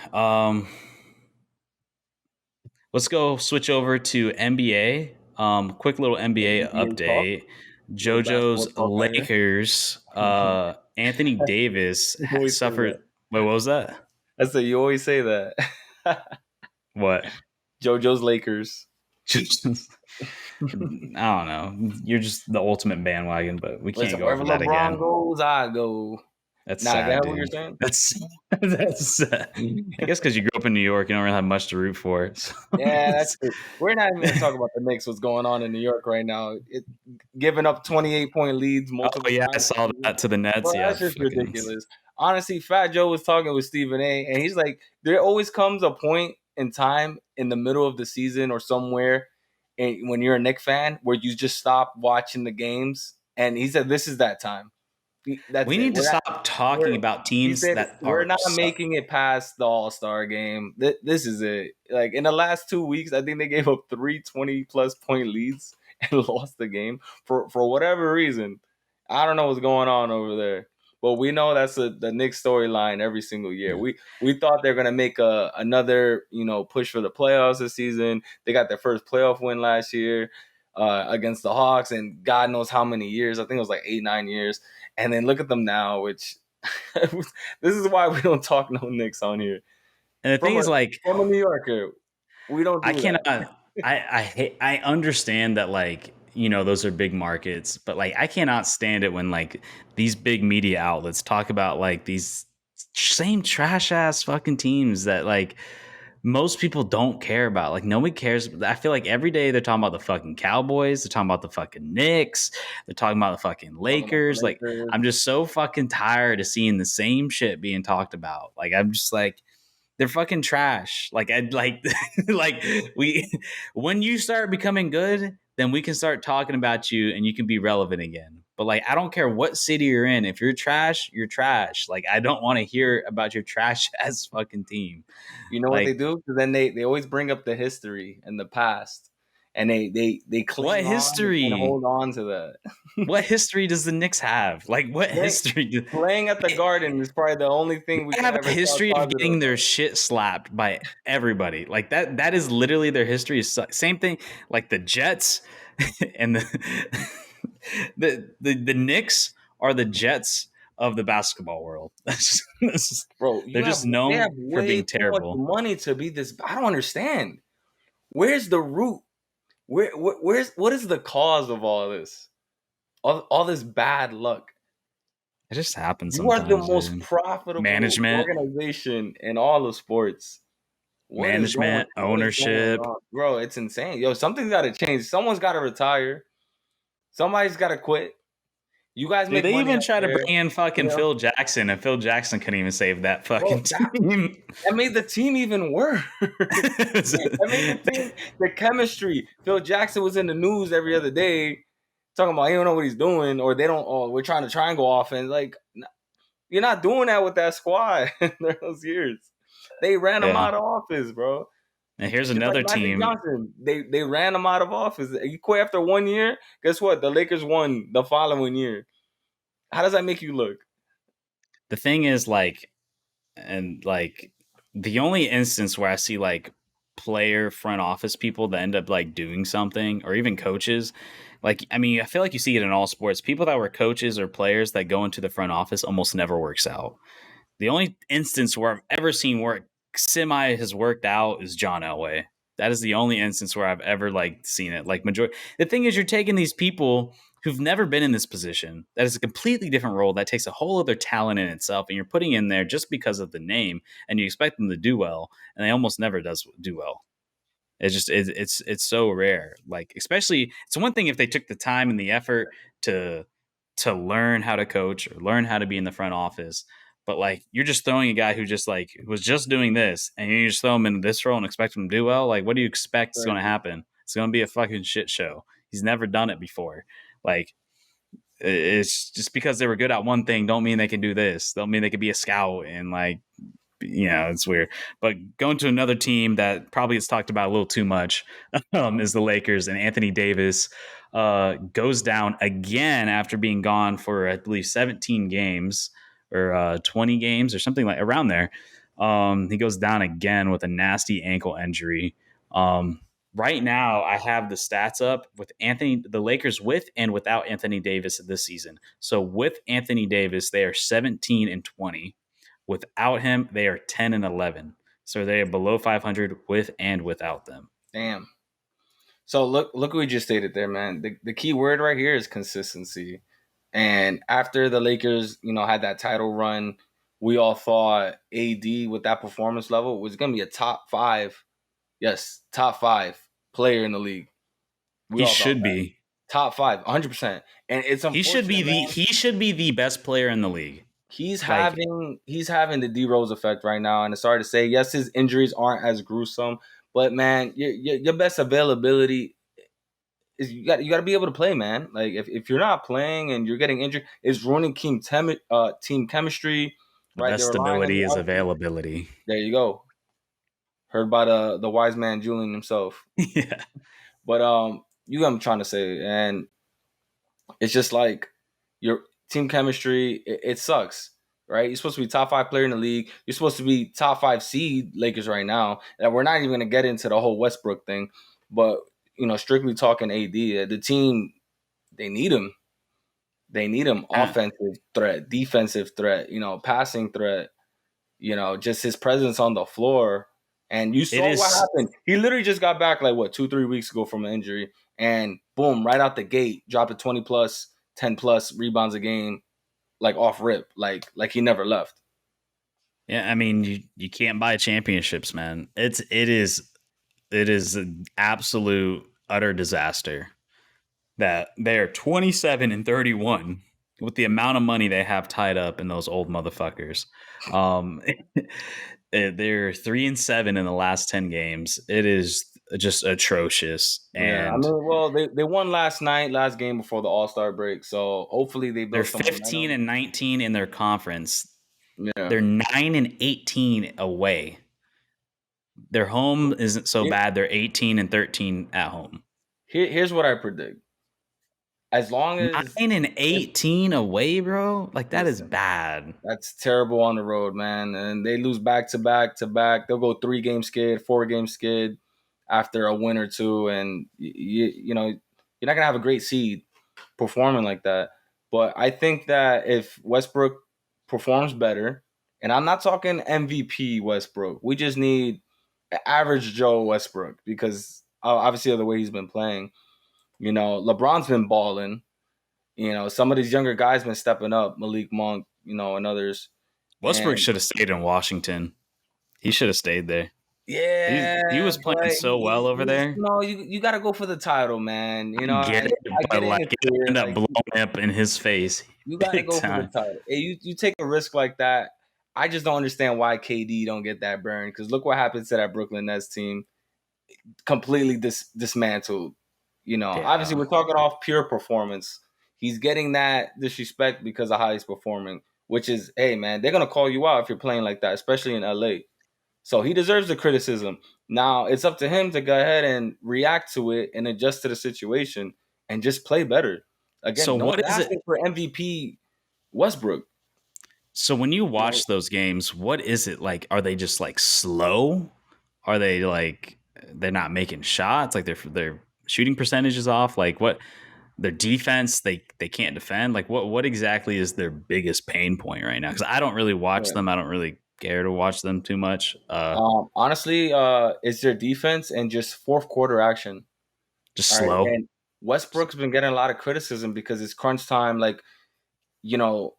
Let's go switch over to NBA. Quick little NBA NBA talk, update. little basketball JoJo's talk right here. Lakers. Anthony Davis You always say suffered. that. Wait, what was that? I said you always say that. What? JoJo's Lakers. I don't know. You're just the ultimate bandwagon, but we can't Listen, go wherever over that LeBron again. goes, I go. That's Nah, go sad, ahead. What you're dude. saying? That's. I guess because you grew up in New York, you don't really have much to root for. So Yeah, that's true. We're not even going to talk about the Knicks. What's going on in New York right now? Giving up 28-point leads oh multiple yeah, I times. saw that to the Nets. Bro, Yeah, that's just fucking. ridiculous. Honestly, Fat Joe was talking with Stephen A, and he's like, there always comes a point in time in the middle of the season or somewhere, and when you're a Knicks fan, where you just stop watching the games. And he said, "This is that time. That's We it. need to We're not. stop talking We're." about He teams said, that "We're are not suck. making it past the All-Star game. This is it. Like in the last 2 weeks, I think they gave up 3 20+ point leads and lost the game for whatever reason. I don't know what's going on over there." But we know that's the Knicks storyline every single year. Yeah. We thought they're gonna make another push for the playoffs this season. They got their first playoff win last year against the Hawks, and God knows how many years. I think it was like 8-9 years. And then look at them now, which this is why we don't talk no Knicks on here. And the thing From a is, like, from a New Yorker, we don't I do cannot. that. I understand that, like, those are big markets, but like I cannot stand it when like these big media outlets talk about like these same trash ass fucking teams that like most people don't care about. Like nobody cares. I feel like every day they're talking about the fucking Cowboys, they're talking about the fucking Knicks, they're talking about the fucking Talking about the Lakers. Like Lakers. I'm just so fucking tired of seeing the same shit being talked about. Like I'm just like they're fucking trash. Like I like like we when you start becoming good, then we can start talking about you and you can be relevant again. But like I don't care what city you're in. If you're trash, you're trash. Like I don't want to hear about your trash ass fucking team. You know what they Like do? Because then they always bring up the history and the past, and they what cling on and history? hold on to that. What history does the Knicks have? Like what Play, history do Playing at the Garden is probably the only thing we they can have a ever talk history of positive getting their about. shit slapped by everybody. Like that is literally their history. Same thing like the Jets and the Knicks are the Jets of the basketball world. Bro, They're just they known have for way being too much terrible. money to be this. I don't understand. Where's the root? What is the cause of all this? All this bad luck. It just happens You are the sometimes, most dude. profitable Management, organization in all of sports. management, What is going ownership. on? Bro, it's insane. Yo, something's gotta change. Someone's gotta retire. Somebody's gotta quit. You guys Dude, make they money even out try to there, bring in fucking you know. Phil Jackson, and Phil Jackson couldn't even save that Bro, fucking team. that made the team even worse. That made the chemistry. Phil Jackson was in the news every other day talking about he don't know what he's doing, or they don't. Oh, we're trying to triangle offense. Like you're not doing that with that squad in those years. They ran him Yeah. out of office, bro. And here's Just like another Magic team. Johnson, they ran him out of office. He quit after 1 year. Guess what? The Lakers won the following year. How does that make you look? The thing is, like, and like, the only instance where I see like player front office people that end up like doing something, or even coaches. Like, I mean, I feel like you see it in all sports. People that were coaches or players that go into the front office almost never works out. The only instance where I've ever seen where it semi has worked out is John Elway. That is the only instance where I've ever like seen it. Like majority. The thing is, you're taking these people who've never been in this position. That is a completely different role. That takes a whole other talent in itself, and you're putting in there just because of the name, and you expect them to do well, and they almost never do well. It's just it's so rare. Like, especially, it's one thing if they took the time and the effort to learn how to coach or learn how to be in the front office. But like, you're just throwing a guy who just like was just doing this, and you just throw him into this role and expect him to do well. Like, what do you expect is going to happen? It's going to be a fucking shit show. He's never done it before. Like, it's just because they were good at one thing don't mean they can do this. Don't mean they could be a scout and like, it's weird. But going to another team that probably gets talked about a little too much is the Lakers, and Anthony Davis goes down again after being gone for, I believe, 17 games or 20 games or something like around there. He goes down again with a nasty ankle injury. Right now, I have the stats up with the Lakers with and without Anthony Davis this season. So with Anthony Davis, they are 17-20. Without him, they are 10-11. So they are below 500 with and without them. Damn. So look what we just stated there, man. The key word right here is consistency. And after the Lakers, had that title run, we all thought AD with that performance level was going to be a top 5 player in the league. He should be top 5, 100%. And it's he should be the best player in the league. He's having the D Rose effect right now, and it's sorry to say, yes, his injuries aren't as gruesome, but man, your best availability is you got to be able to play, man. Like if you're not playing and you're getting injured, it's ruining team chemistry. The best stability is availability. There you go. Heard by the wise man Julian himself. Yeah, but you know what I'm trying to say, and it's just like your team chemistry, it sucks, right? You're supposed to be top 5 player in the league. You're supposed to be top 5 seed Lakers right now. And we're not even going to get into the whole Westbrook thing, but strictly talking AD, the team, they need him. They need him. Offensive threat, defensive threat, passing threat, just his presence on the floor. And you saw what happened. He literally just got back 2-3 weeks ago from an injury, and boom, right out the gate, dropped a 20 plus, 10 plus rebounds a game, off rip, like he never left. Yeah, I mean, you can't buy championships, man. It is an absolute utter disaster that they're 27-31 with the amount of money they have tied up in those old motherfuckers. They're 3-7 in the last 10 games. It is just atrocious. And I mean, well, they won last game before the All-Star break, so hopefully they're 15-19 in their conference. Yeah, they're 9-18 away. Their home isn't so bad. They're 18-13 at home. Here's what I predict. As long as 9-18 away, bro, that is bad. That's terrible on the road, man. And they lose back to back. They'll go 3-game skid, 4-game skid after a win or two, and you're not gonna have a great seed performing like that. But I think that if Westbrook performs better, and I'm not talking MVP Westbrook, we just need average Joe Westbrook, because obviously of the way he's been playing. LeBron's been balling. Some of these younger guys been stepping up, Malik Monk, and others. Westbrook should have stayed in Washington. He should have stayed there. Yeah, he was playing so well over there. You got to go for the title, man. I get it end up blowing up in his face. You got to go for the title. Hey, you take a risk like that. I just don't understand why KD don't get that burn, because look what happens to that Brooklyn Nets team. Completely dismantled. Obviously we're talking off pure performance. He's getting that disrespect because of how he's performing, which is, hey, man, they're going to call you out if you're playing like that, especially in LA. So he deserves the criticism. Now, it's up to him to go ahead and react to it and adjust to the situation and just play better. Again, so what is it for MVP Westbrook? So when you watch those games, what is it like? Are they just slow? Are they they're not making shots. Like their shooting percentage is off. Like what their defense, they can't defend. Like what exactly is their biggest pain point right now? Because I don't really watch Yeah. them. I don't really care to watch them too much. Honestly, it's their defense and just fourth quarter action. Just All right, slow. and Westbrook's been getting a lot of criticism because it's crunch time, like, you know,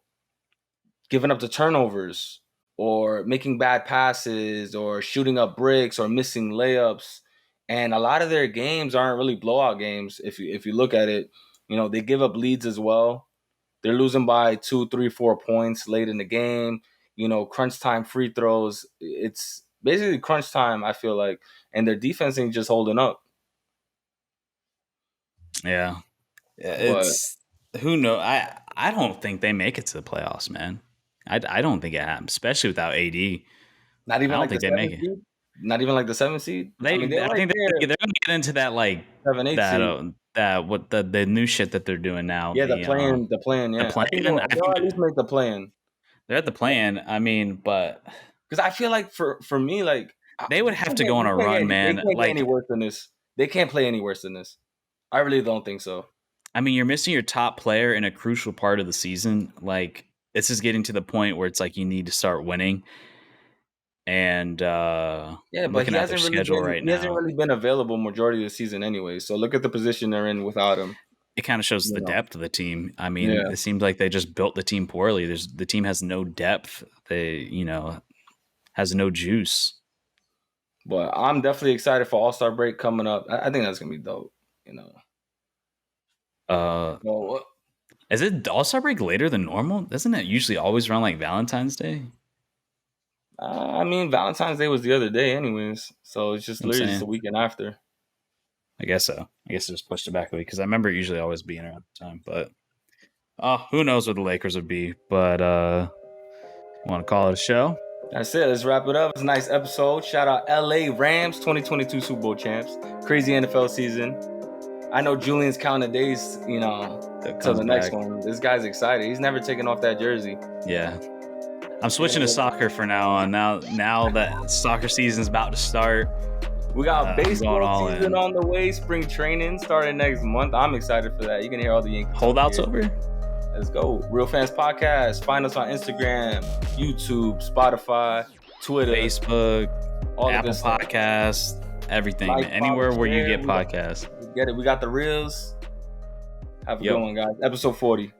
giving up the turnovers or making bad passes or shooting up bricks or missing layups. And a lot of their games aren't really blowout games. If you look at it, they give up leads as well. They're losing by 2, 3, 4 points late in the game. Crunch time free throws. It's basically crunch time, I feel like, and their defense ain't just holding up. Yeah, But it's who knows. I don't think they make it to the playoffs, man. I don't think it happens, especially without AD. not I even don't like the think they make seventh it. seed. Not even like the seventh seed. I mean, they're I right think there, they're gonna get into that like 7, 8 that seed. that what the new shit that they're doing now. Yeah, the plan. The Yeah, I think plan. I they'll think at least make the plan. they're at the plan. I mean, but Because I feel like for me, like they would have to go on a run, they man. can't get any Like, worse than this. They can't play any worse than this. I really don't think so. I mean, you're missing your top player in a crucial part of the season. Like, this is getting to the point where it's like you need to start winning. And Yeah, I'm but looking at their schedule right he hasn't now. really been available majority of the season anyway. So look at the position they're in without him. It kind of shows You the know. depth of the team. I mean, Yeah, it seems like they just built the team poorly. The team has no depth. They, has no juice. but I'm definitely excited for All-Star break coming up. I think that's gonna be dope. Well, Is it All-Star break later than normal? Doesn't it usually always around like Valentine's Day? I mean, Valentine's Day was the other day, anyways. So it's just I'm literally just saying. a weekend after. I guess so. I guess it just pushed it back a week because I remember it usually always being around the time. But who knows what the Lakers would be? But want to call it a show? That's it. Let's wrap it up. It's a nice episode. Shout out LA Rams, 2022 Super Bowl champs. Crazy NFL season. I know Julian's counting the days, till the next one. This guy's excited. He's never taken off that jersey. Yeah. I'm switching to soccer for now on. Now that soccer season's about to start. We got baseball season on the way. Spring training starting next month. I'm excited for that. You can hear all the Yankees. Holdouts over? Let's go. Real Fans Podcast. Find us on Instagram, YouTube, Spotify, Twitter, Facebook, all Apple Podcasts, everything. Like, anywhere follow, where you share. get podcasts. Get it. We got the reels. Have a good one, guys. Episode 40.